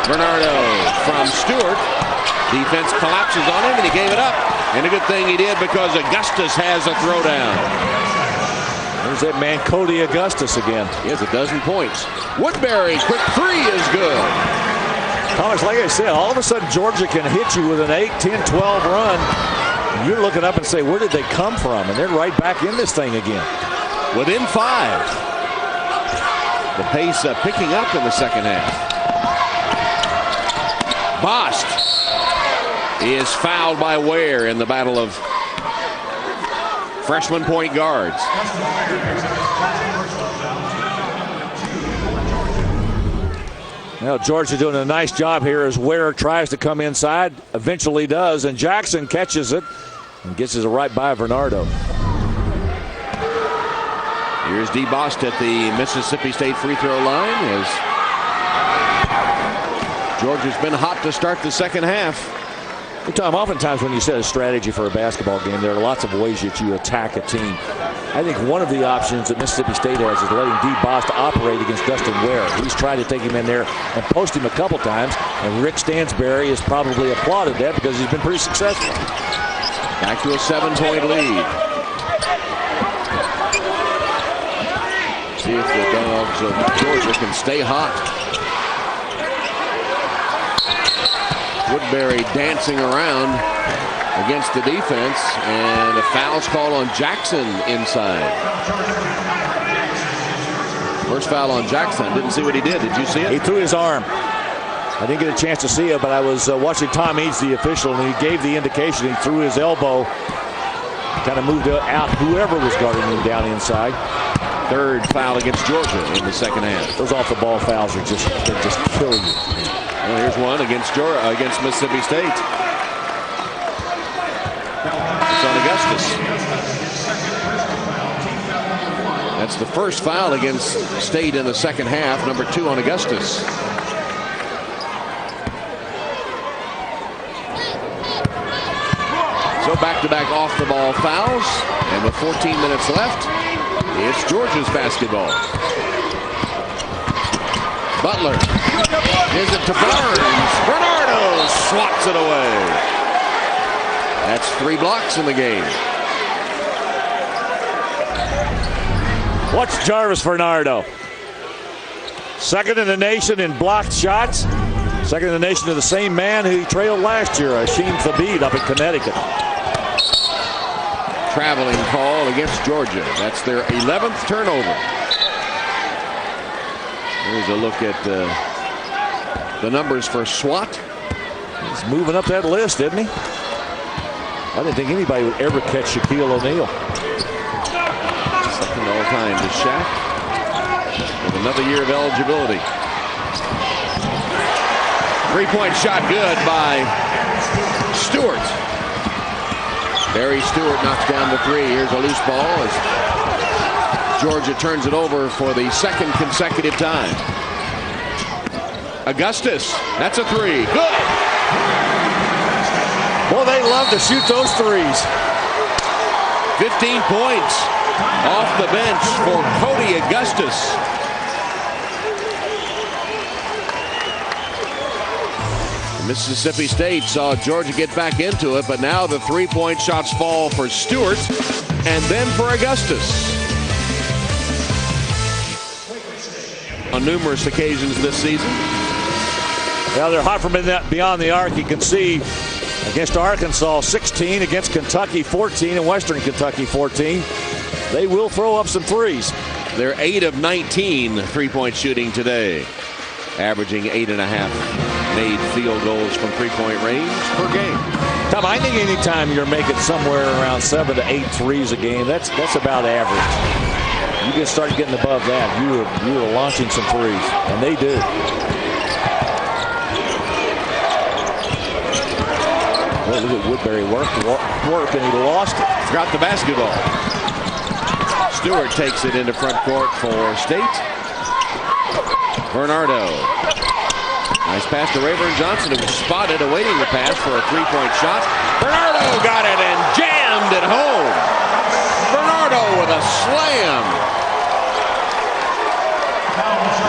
Bernardo from Stewart. Defense collapses on him, and he gave it up. And a good thing he did, because Augustus has a throwdown. There's that man, Cody Augustus, again. He has 12 points. Woodbury, quick 3 is good. Thomas, like I said, all of a sudden Georgia can hit you with an 8, 10, 12 run. You're looking up and say, where did they come from? And they're right back in this thing again. Within 5. The pace picking up in the second half. Bost is fouled by Ware in the battle of freshman point guards. Well, Georgia doing a nice job here as Ware tries to come inside, eventually does, and Jackson catches it and gets it right by Bernardo. Here's DeBost at the Mississippi State free throw line as Georgia's been hot to start the second half. Tom, oftentimes when you set a strategy for a basketball game, there are lots of ways that you attack a team. I think one of the options that Mississippi State has is letting DeBost operate against Dustin Ware. He's tried to take him in there and post him a couple times, and Rick Stansberry has probably applauded that because he's been pretty successful. Back to a 7-point lead. See if the Dogs of Georgia can stay hot. Woodbury dancing around against the defense, and a foul's called on Jackson inside. First foul on Jackson. Didn't see what he did. Did you see it? He threw his arm. I didn't get a chance to see it, but I was watching Tom Eads, the official, and he gave the indication. He threw his elbow, kind of moved out whoever was guarding him down inside. Third foul against Georgia in the second half. Those off-the-ball fouls are just kill you. Well, here's one against Mississippi State. It's on Augustus. That's the first foul against State in the second half. Number 2 on Augustus. So back-to-back off-the-ball fouls, and with 14 minutes left, it's Georgia's basketball. Butler gives it to Barnes. Bernardo swats it away. That's 3 blocks in the game. Watch Jarvis Bernardo. Second in the nation in blocked shots. Second in the nation to the same man who he trailed last year, Hasheem Thabeet up in Connecticut. Traveling call against Georgia. That's their 11th turnover. Here's a look at the numbers for Swat. He's moving up that list, isn't he? I didn't think anybody would ever catch Shaquille O'Neal. Second all time to Shaq with another year of eligibility. 3-point shot good by Stewart. Barry Stewart knocks down the 3. Here's a loose ball as Georgia turns it over for the second consecutive time. Augustus, that's a 3. Good. Well, they love to shoot those threes. 15 points off the bench for Cody Augustus. Mississippi State saw Georgia get back into it, but now the 3-point shots fall for Stewart and then for Augustus. On numerous occasions this season. Well, they're hot from beyond the arc. You can see against Arkansas 16, against Kentucky 14, and Western Kentucky 14. They will throw up some threes. They're 8 of 19 3-point shooting today, averaging 8.5 made field goals from 3-point range per game. Tom, I think anytime you're making somewhere around 7 to 8 threes a game, that's about average. You can start getting above that, you are launching some threes, and they do. Well, look at Woodbury work, and he lost it. Got the basketball. Stewart takes it into front court for State. Bernardo. Nice pass to Rayburn Johnson, who was spotted awaiting the pass for a 3-point shot. Bernardo got it and jammed it home. Bernardo with a slam.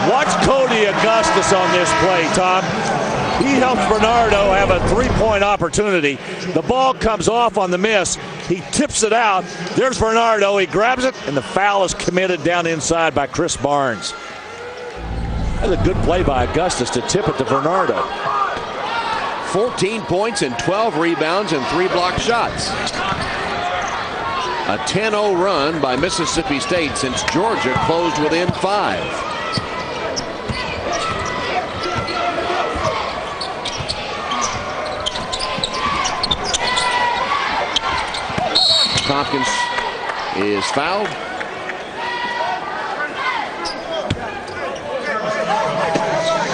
Watch Cody Augustus on this play, Tom. He helps Bernardo have a 3-point opportunity. The ball comes off on the miss. He tips it out. There's Bernardo. He grabs it, and the foul is committed down inside by Chris Barnes. That's a good play by Augustus to tip it to Bernardo. 14 points and 12 rebounds and 3 blocked shots. A 10-0 run by Mississippi State since Georgia closed within 5. Tompkins is fouled.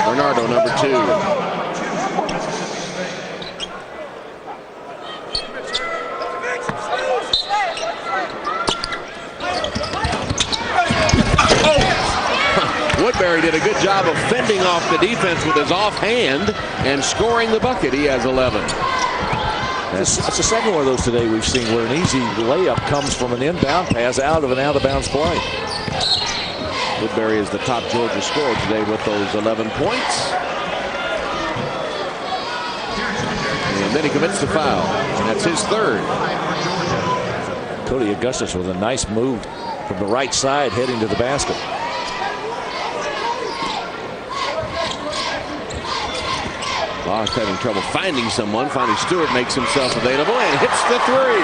Bernardo, number 2. Woodbury did a good job of fending off the defense with his offhand and scoring the bucket. He has 11. That's the second one of those today we've seen where an easy layup comes from an inbound pass out of an out-of-bounds play. Woodbury is the top Georgia scorer today with those 11 points. And then he commits the foul. And that's his third. Cody Augustus with a nice move from the right side heading to the basket. Bosch having trouble finding someone. Finally, Stewart makes himself available and hits the three.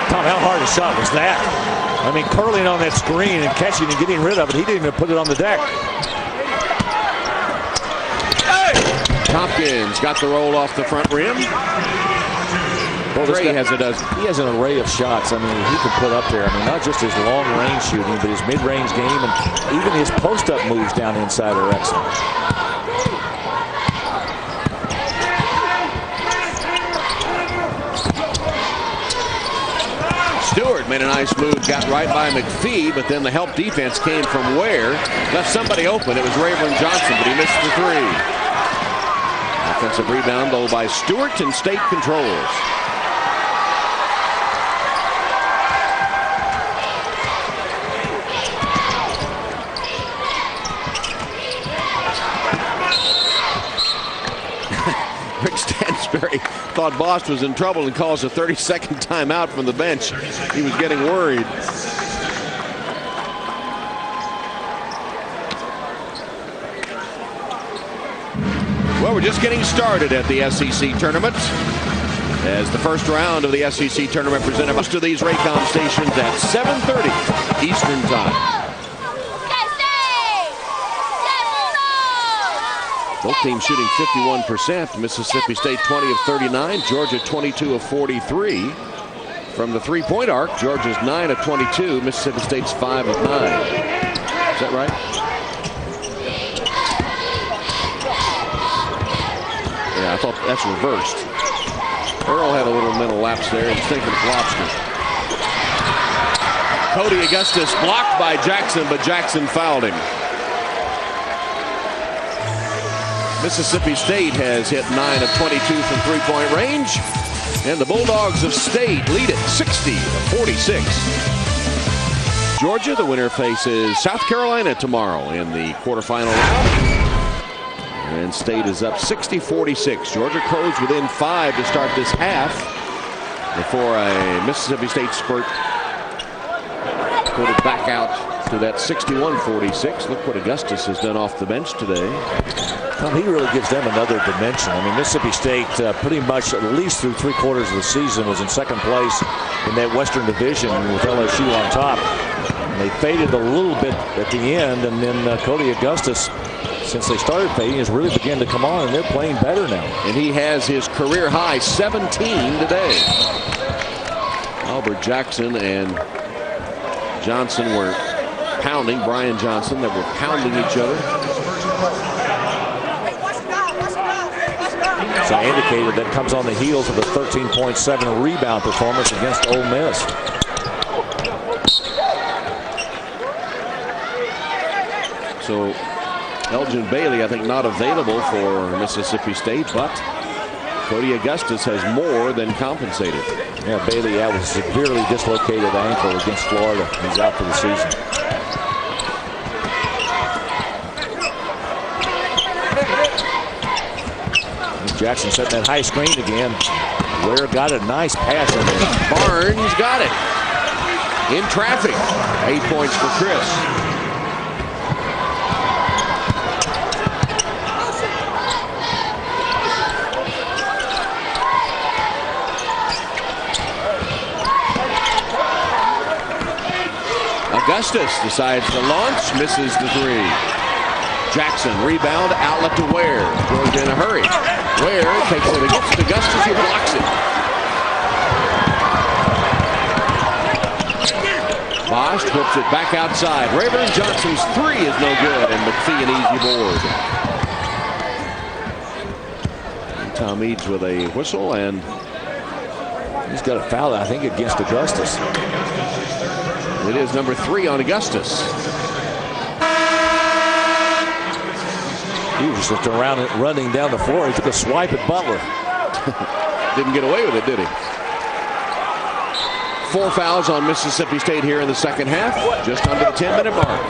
Tom, how hard a shot was that? I mean, curling on that screen and catching and getting rid of it. He didn't even put it on the deck. Tompkins got the roll off the front rim. Well, Gray has a dozen. He has an array of shots. I mean, he can put up there. I mean, not just his long-range shooting, but his mid-range game and even his post-up moves down inside are excellent. Stewart made a nice move, got right by McPhee, but then the help defense came from Ware. Left somebody open. It was Rayburn Johnson, but he missed the three. Offensive rebound, though, by Stewart, and State controls. Rick Stansberry thought Bosch was in trouble and calls a 30-second timeout from the bench. He was getting worried. Well, we're just getting started at the SEC tournament, as the first round of the SEC tournament presented most of these Raycom stations at 7:30 Eastern Time. Both teams shooting 51%. Mississippi State 20 of 39. Georgia 22 of 43. From the three-point arc, Georgia's 9 of 22. Mississippi State's 5 of 9. Is that right? Yeah, I thought that's reversed. Earl had a little mental lapse there. He's thinking of lobster. Cody Augustus blocked by Jackson, but Jackson fouled him. Mississippi State has hit 9 of 22 from three-point range. And the Bulldogs of State lead it 60-46. Georgia, the winner, faces South Carolina tomorrow in the quarterfinal round. And State is up 60-46. Georgia closed within 5 to start this half before a Mississippi State spurt put it back out to that 61-46. Look what Augustus has done off the bench today. Well, he really gives them another dimension. I mean, Mississippi State pretty much at least through three-quarters of the season was in second place in that Western Division with LSU on top. And they faded a little bit at the end, and then Cody Augustus, since they started fading, has really begun to come on, and they're playing better now. And he has his career high 17 today. Albert Jackson and Johnson were pounding. Brian Johnson, they were pounding each other. As I indicated, that comes on the heels of the 13.7 rebound performance against Ole Miss. So Elgin Bailey, I think, not available for Mississippi State, but Cody Augustus has more than compensated. Yeah, Bailey out with a severely dislocated ankle against Florida. He's out for the season. Jackson setting that high screen again. Ware got a nice pass in there. Barnes got it. In traffic. 8 points for Chris. Augustus decides to launch, misses the three. Jackson, rebound, outlet to Ware. Georgia in a hurry. Ware takes it against Augustus, who blocks it. Bosch flips it back outside. Rayburn Johnson's three is no good, and McPhee an easy board. And Tom Eads with a whistle, and he's got a foul, I think, against Augustus. It is number 3 on Augustus. He was just around it, running down the floor. He took a swipe at Butler. Didn't get away with it, did he? 4 fouls on Mississippi State here in the second half, just under the 10-minute mark.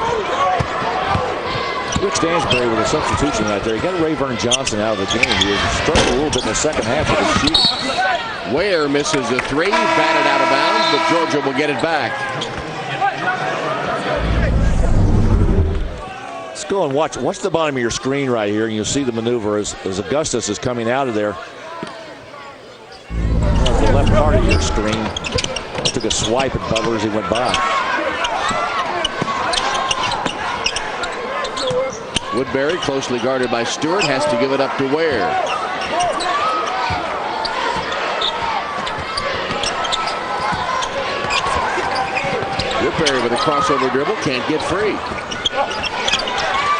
Rick Stansbury with a substitution right there. He got Rayburn Johnson out of the game. He was struggling a little bit in the second half with his shooting. Ware misses a 3, batted out of bounds, but Georgia will get it back. Let's go and watch the bottom of your screen right here, and you'll see the maneuver as Augustus is coming out of there. The left part of your screen. Took a swipe at Butler as he went by. Woodbury, closely guarded by Stewart, has to give it up to Ware. Woodbury with a crossover dribble, can't get free.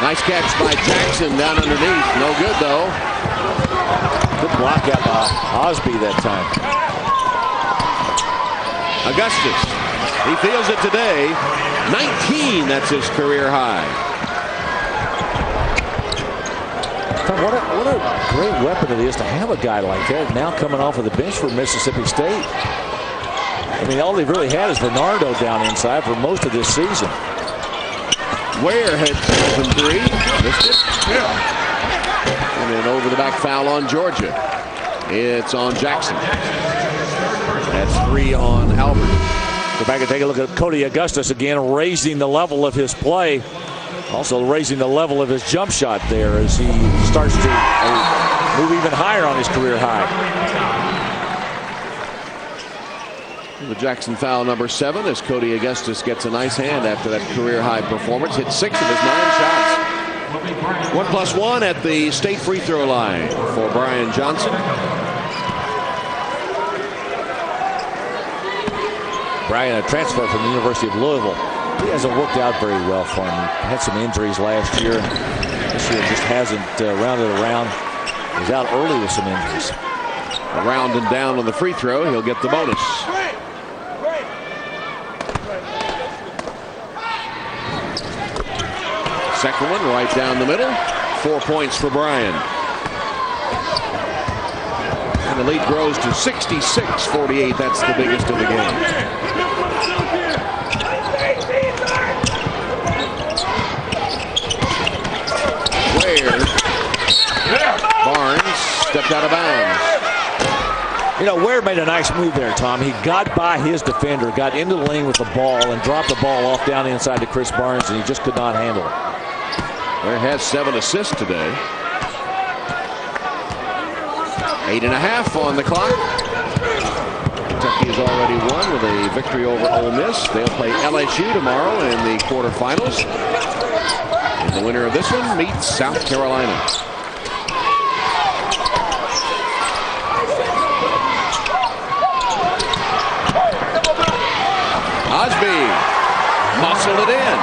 Nice catch by Jackson down underneath. No good, though. Good block out by Osby that time. Augustus, he feels it today. 19, that's his career high. What a great weapon it is to have a guy like that now coming off of the bench for Mississippi State. I mean, all they've really had is Bernardo down inside for most of this season. Ware had open 3, missed it. And then over the back foul on Georgia. It's on Jackson. That's 3 on Albert. Go back and take a look at Cody Augustus again, raising the level of his play. Also raising the level of his jump shot there as he starts to move even higher on his career high. The Jackson foul number 7 as Cody Augustus gets a nice hand after that career high performance. Hit 6 of his 9 shots. 1+1 at the state free throw line for Brian Johnson. Brian, a transfer from the University of Louisville. He hasn't worked out very well for him. He had some injuries last year. This year just hasn't rounded around. He's out early with some injuries. Around and down on the free throw. He'll get the bonus. Second one right down the middle. 4 points for Brian. And the lead grows to 66-48. That's the biggest of the game. Barnes stepped out of bounds. You know, Ware made a nice move there, Tom. He got by his defender, got into the lane with the ball, and dropped the ball off down inside to Chris Barnes, and he just could not handle it. Ware has 7 assists today. 8.5 on the clock. Kentucky has already won with a victory over Ole Miss. They'll play LSU tomorrow in the quarterfinals. And the winner of this one meets South Carolina. Osby muscled it in.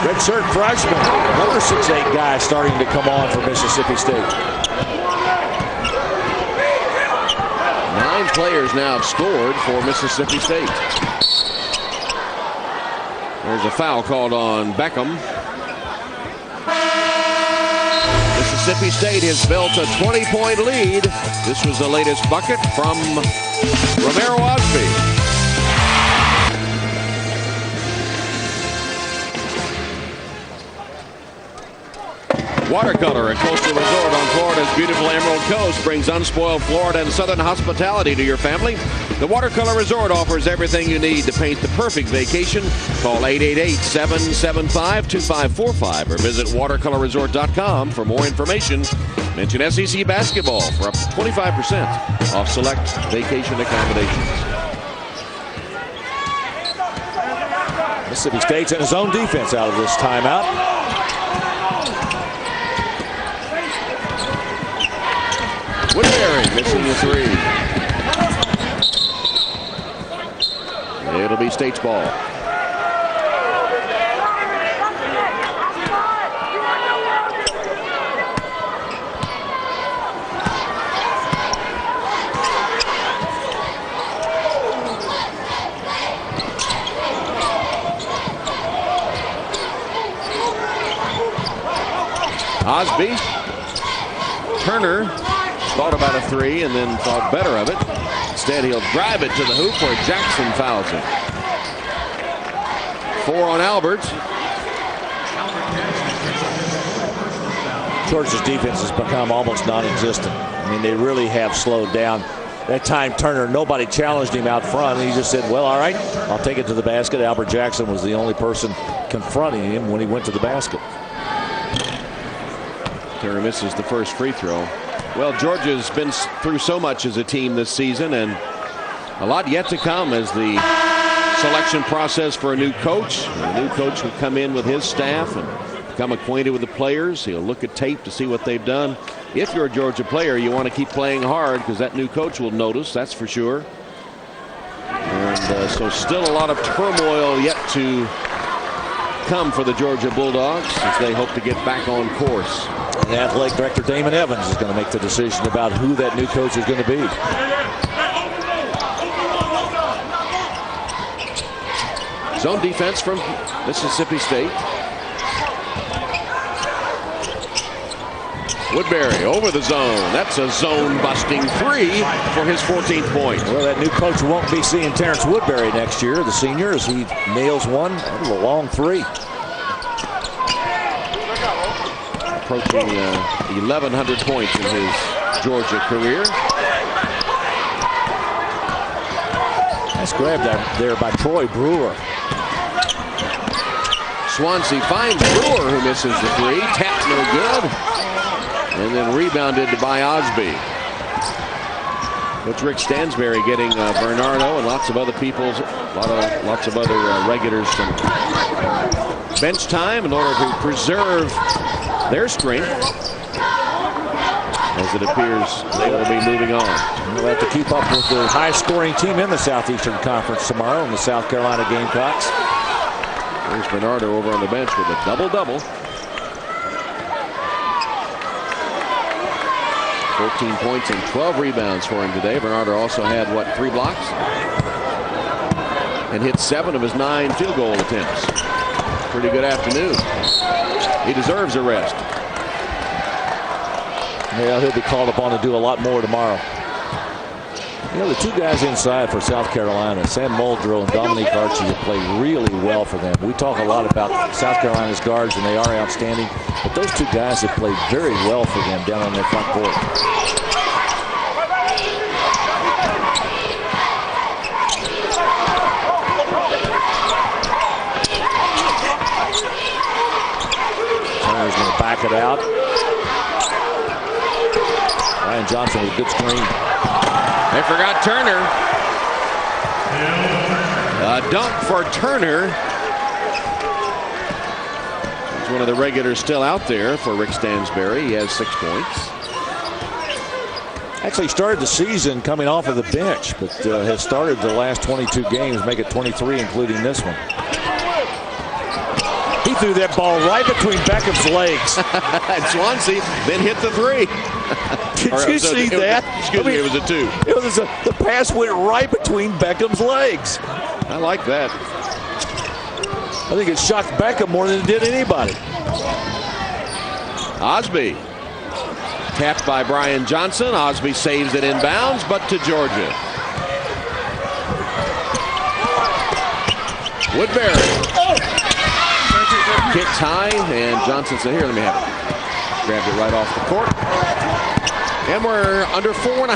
Redshirt freshman, another 6'8" guy starting to come on for Mississippi State. 9 players now have scored for Mississippi State. There's a foul called on Beckham. Mississippi State has built a 20-point lead. This was the latest bucket from Romero Osby. Watercolor, a coastal resort on Florida's beautiful Emerald Coast, brings unspoiled Florida and southern hospitality to your family. The Watercolor Resort offers everything you need to paint the perfect vacation. Call 888-775-2545 or visit watercolorresort.com for more information. Mention SEC basketball for up to 25% off select vacation accommodations. Mississippi State's in his own defense out of this timeout. Woodbury missing the 3. It'll be State's ball. Osby. Turner thought about a three and then thought better of it. Instead, he'll drive it to the hoop where Jackson fouls him. 4 on Albert. Georgia's defense has become almost non-existent. I mean, they really have slowed down. That time, Turner, nobody challenged him out front. And he just said, well, all right, I'll take it to the basket. Albert Jackson was the only person confronting him when he went to the basket. Turner misses the first free throw. Well, Georgia's been through so much as a team this season, and a lot yet to come as the selection process for a new coach. A new coach will come in with his staff and become acquainted with the players. He'll look at tape to see what they've done. If you're a Georgia player, you want to keep playing hard because that new coach will notice, that's for sure. And so still a lot of turmoil yet to come for the Georgia Bulldogs as they hope to get back on course. And athletic director Damon Evans is going to make the decision about who that new coach is going to be. Zone defense from Mississippi State. Woodbury over the zone. That's a zone-busting three for his 14th point. Well, that new coach won't be seeing Terrence Woodbury next year, the senior, as he nails one. That was a long three. Approaching 1,100 points in his Georgia career. Nice grab there by Troy Brewer. Swansea finds Brewer, who misses the three. Tap no good. And then rebounded by Osby. Coach Rick Stansberry getting Bernardo and lots of other lots of other regulars some bench time in order to preserve their strength, as it appears they will be moving on. We'll have to keep up with the highest scoring team in the Southeastern Conference tomorrow in the South Carolina Gamecocks. There's Bernardo over on the bench with a double-double. 14 points and 12 rebounds for him today. Bernardo also had, 3 blocks? And hit 7 of his 9 field goal attempts. Pretty good afternoon. He deserves a rest. Yeah, he'll be called upon to do a lot more tomorrow. You know, the two guys inside for South Carolina, Sam Muldrow and Dominique Archie, have played really well for them. We talk a lot about South Carolina's guards, and they are outstanding. But those two guys have played very well for them down on their front court. Turner's going to back it out. Ryan Johnson with a good screen. They forgot Turner. A dunk for Turner. He's one of the regulars still out there for Rick Stansberry. He has 6 points. Actually started the season coming off of the bench, but has started the last 22 games, make it 23, including this one. He threw that ball right between Beckham's legs. And Swansea then hit the three. Did you see that? Excuse me, it was a 2. The pass went right between Beckham's legs. I like that. I think it shocked Beckham more than it did anybody. Osby. Tapped by Brian Johnson. Osby saves it inbounds, but to Georgia. Woodbury. Kicks high, and Johnson said, here, let me have it. Grabbed it right off the court. And we're under 4.5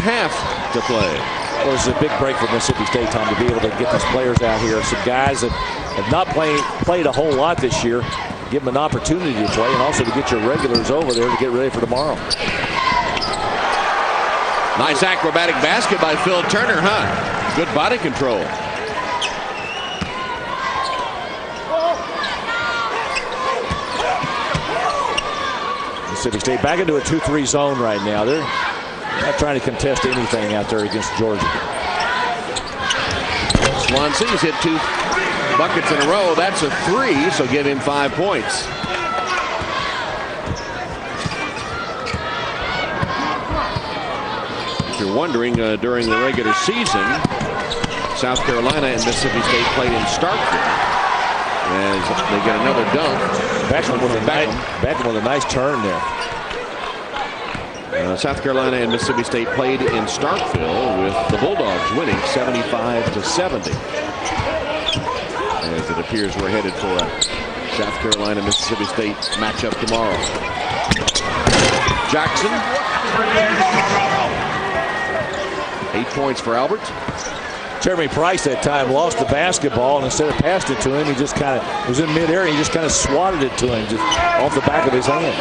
to play. Well, this is a big break for Mississippi State, Tom, to be able to get these players out here. Some guys that have not played a whole lot this year. Give them an opportunity to play, and also to get your regulars over there to get ready for tomorrow. Nice acrobatic basket by Phil Turner, huh? Good body control. Mississippi State back into a 2-3 zone right now. They're not trying to contest anything out there against Georgia. Swansea's hit 2 buckets in a row. That's a 3, so give him 5 points. If you're wondering, during the regular season, South Carolina and Mississippi State played in Starkville. as they get another dunk. Beckham with a nice turn there. South Carolina and Mississippi State played in Starkville with the Bulldogs winning 75-70. As it appears we're headed for a South Carolina-Mississippi State matchup tomorrow. Jackson. 8 points for Albert. Jeremy Price that time lost the basketball, and instead of passing it to him, he just kind of was in midair. He just kind of swatted it to him just off the back of his hand.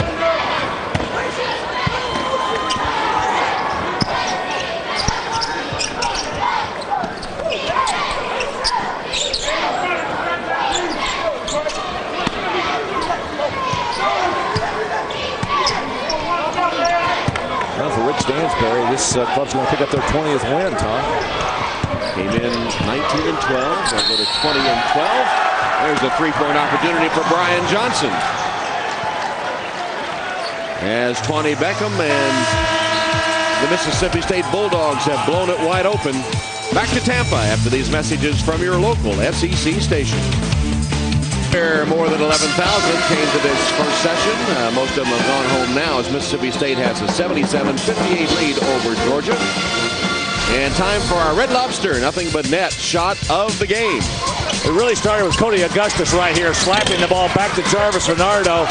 Stansbury, this club's going to pick up their 20th win, Tom. Came in 19 and 12. They'll go to 20 and 12. There's a three-point opportunity for Brian Johnson. As Tawny Beckham and the Mississippi State Bulldogs have blown it wide open. Back to Tampa after these messages from your local SEC station. More than 11,000 came to this first session. Most of them have gone home now as Mississippi State has a 77-58 lead over Georgia. And time for our Red Lobster nothing but net shot of the game. It really started with Cody Augustus right here, slapping the ball back to Jarvis Renardo.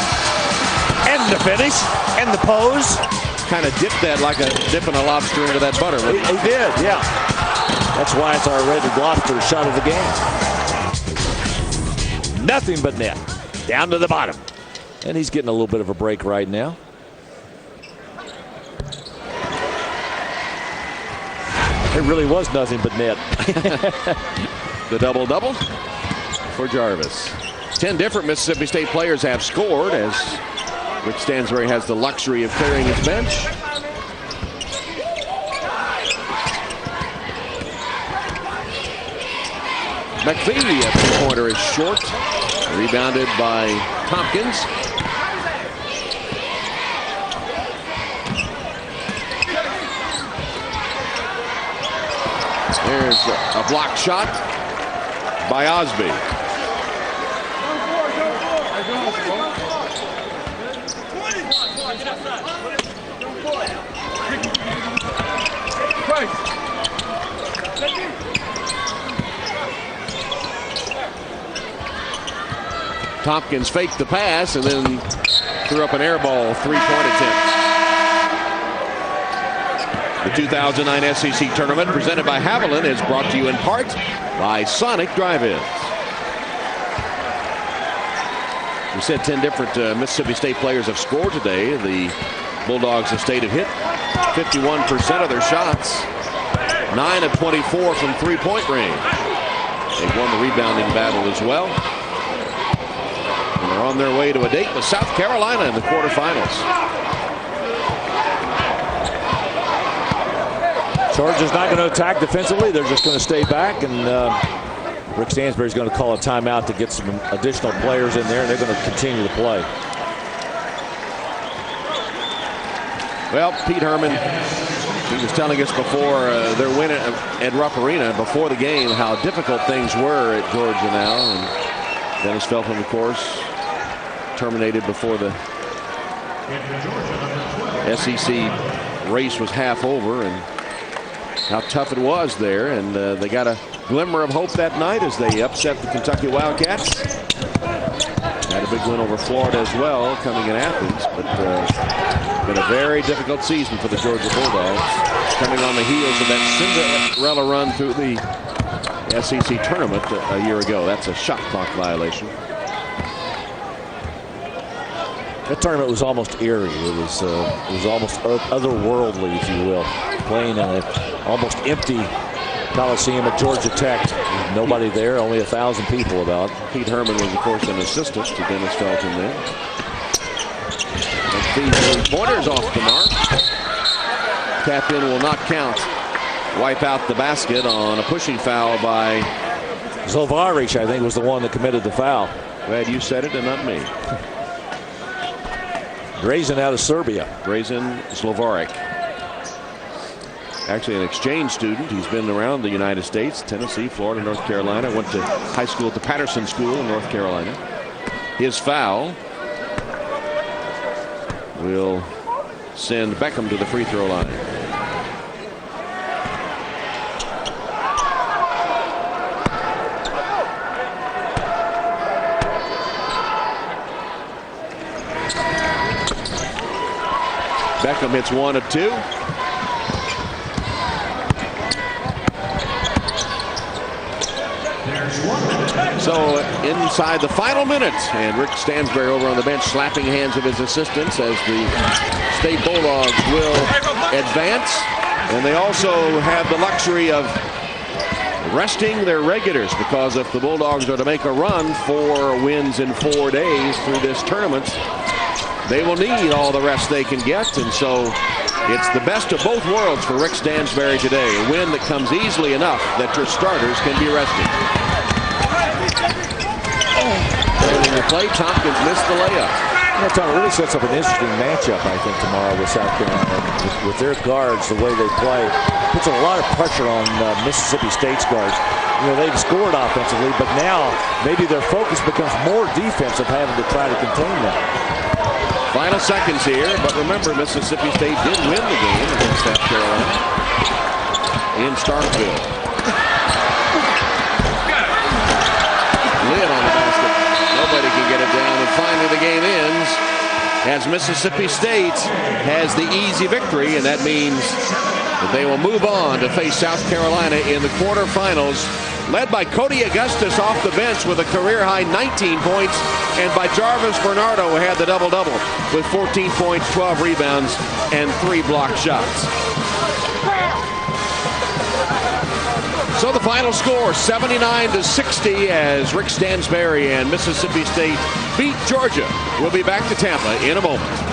And the finish, and the pose. Kind of dipped that like dipping a lobster into that butter. He did, yeah. That's why it's our Red Lobster shot of the game. Nothing but net. Down to the bottom. And he's getting a little bit of a break right now. It really was nothing but net. The double-double for Jarvis. 10 different Mississippi State players have scored as Rick Stansbury has the luxury of clearing his bench. McPhee, a three-pointer, is short. Rebounded by Tompkins. There's a block shot by Osby. Tompkins faked the pass and then threw up an air ball three-point attempt. The 2009 SEC Tournament presented by Haviland is brought to you in part by Sonic Drive-Ins. We said 10 different Mississippi State players have scored today. The Bulldogs have stayed hit 51% of their shots. 9 of 24 from three-point range. They've won the rebounding battle as well. And they're on their way to a date with South Carolina in the quarterfinals. Georgia's not going to attack defensively. They're just going to stay back, and Rick Stansbury's going to call a timeout to get some additional players in there, and they're going to continue to play. Well, Pete Herman, he was telling us before their win at Rupp Arena before the game how difficult things were at Georgia now. And Dennis Felton, of course, terminated before the SEC race was half over, and how tough it was there. And they got a glimmer of hope that night as they upset the Kentucky Wildcats. Had a big win over Florida as well coming in Athens, but been a very difficult season for the Georgia Bulldogs, coming on the heels of that Cinderella run through the SEC tournament a year ago. That's a shot clock violation. That tournament was almost eerie. It was almost otherworldly, if you will, playing in an almost empty Coliseum at Georgia Tech. Nobody there, only 1,000 people about. Pete Herman was, of course, an assistant to Dennis Felton there. The pointers off the mark. Tap in will not count. Wipe out the basket on a pushing foul by Zlovaric, I think, was the one that committed the foul. Glad you said it and not me. Drazen out of Serbia. Drazen Zlovaric. actually an exchange student. He's been around the United States, Tennessee, Florida, North Carolina. Went to high school at the Patterson School in North Carolina. His foul will send Beckham to the free throw line. Beckham hits 1 of 2. So inside the final minutes, and Rick Stansbury over on the bench slapping hands of his assistants as the State Bulldogs will advance. And they also have the luxury of resting their regulars, because if the Bulldogs are to make a run 4 wins in 4 days through this tournament, they will need all the rest they can get. And so it's the best of both worlds for Rick Stansbury today. A win that comes easily enough that your starters can be rested. And in the play, Tompkins missed the layup. Tom, it really sets up an interesting matchup, I think, tomorrow with South Carolina. With their guards, the way they play, puts a lot of pressure on Mississippi State's guards. You know, they've scored offensively, but now maybe their focus becomes more defensive, having to try to contain them. Final seconds here, but remember, Mississippi State did win the game against South Carolina in Starkville. Lid on the basket. Nobody can get it down, and finally the game ends as Mississippi State has the easy victory, and that means that they will move on to face South Carolina in the quarterfinals, led by Cody Augustus off the bench with a career-high 19 points, and by Jarvis Bernardo, who had the double-double with 14 points, 12 rebounds, and 3 blocked shots. So the final score, 79-60, as Rick Stansbury and Mississippi State beat Georgia. We'll be back to Tampa in a moment.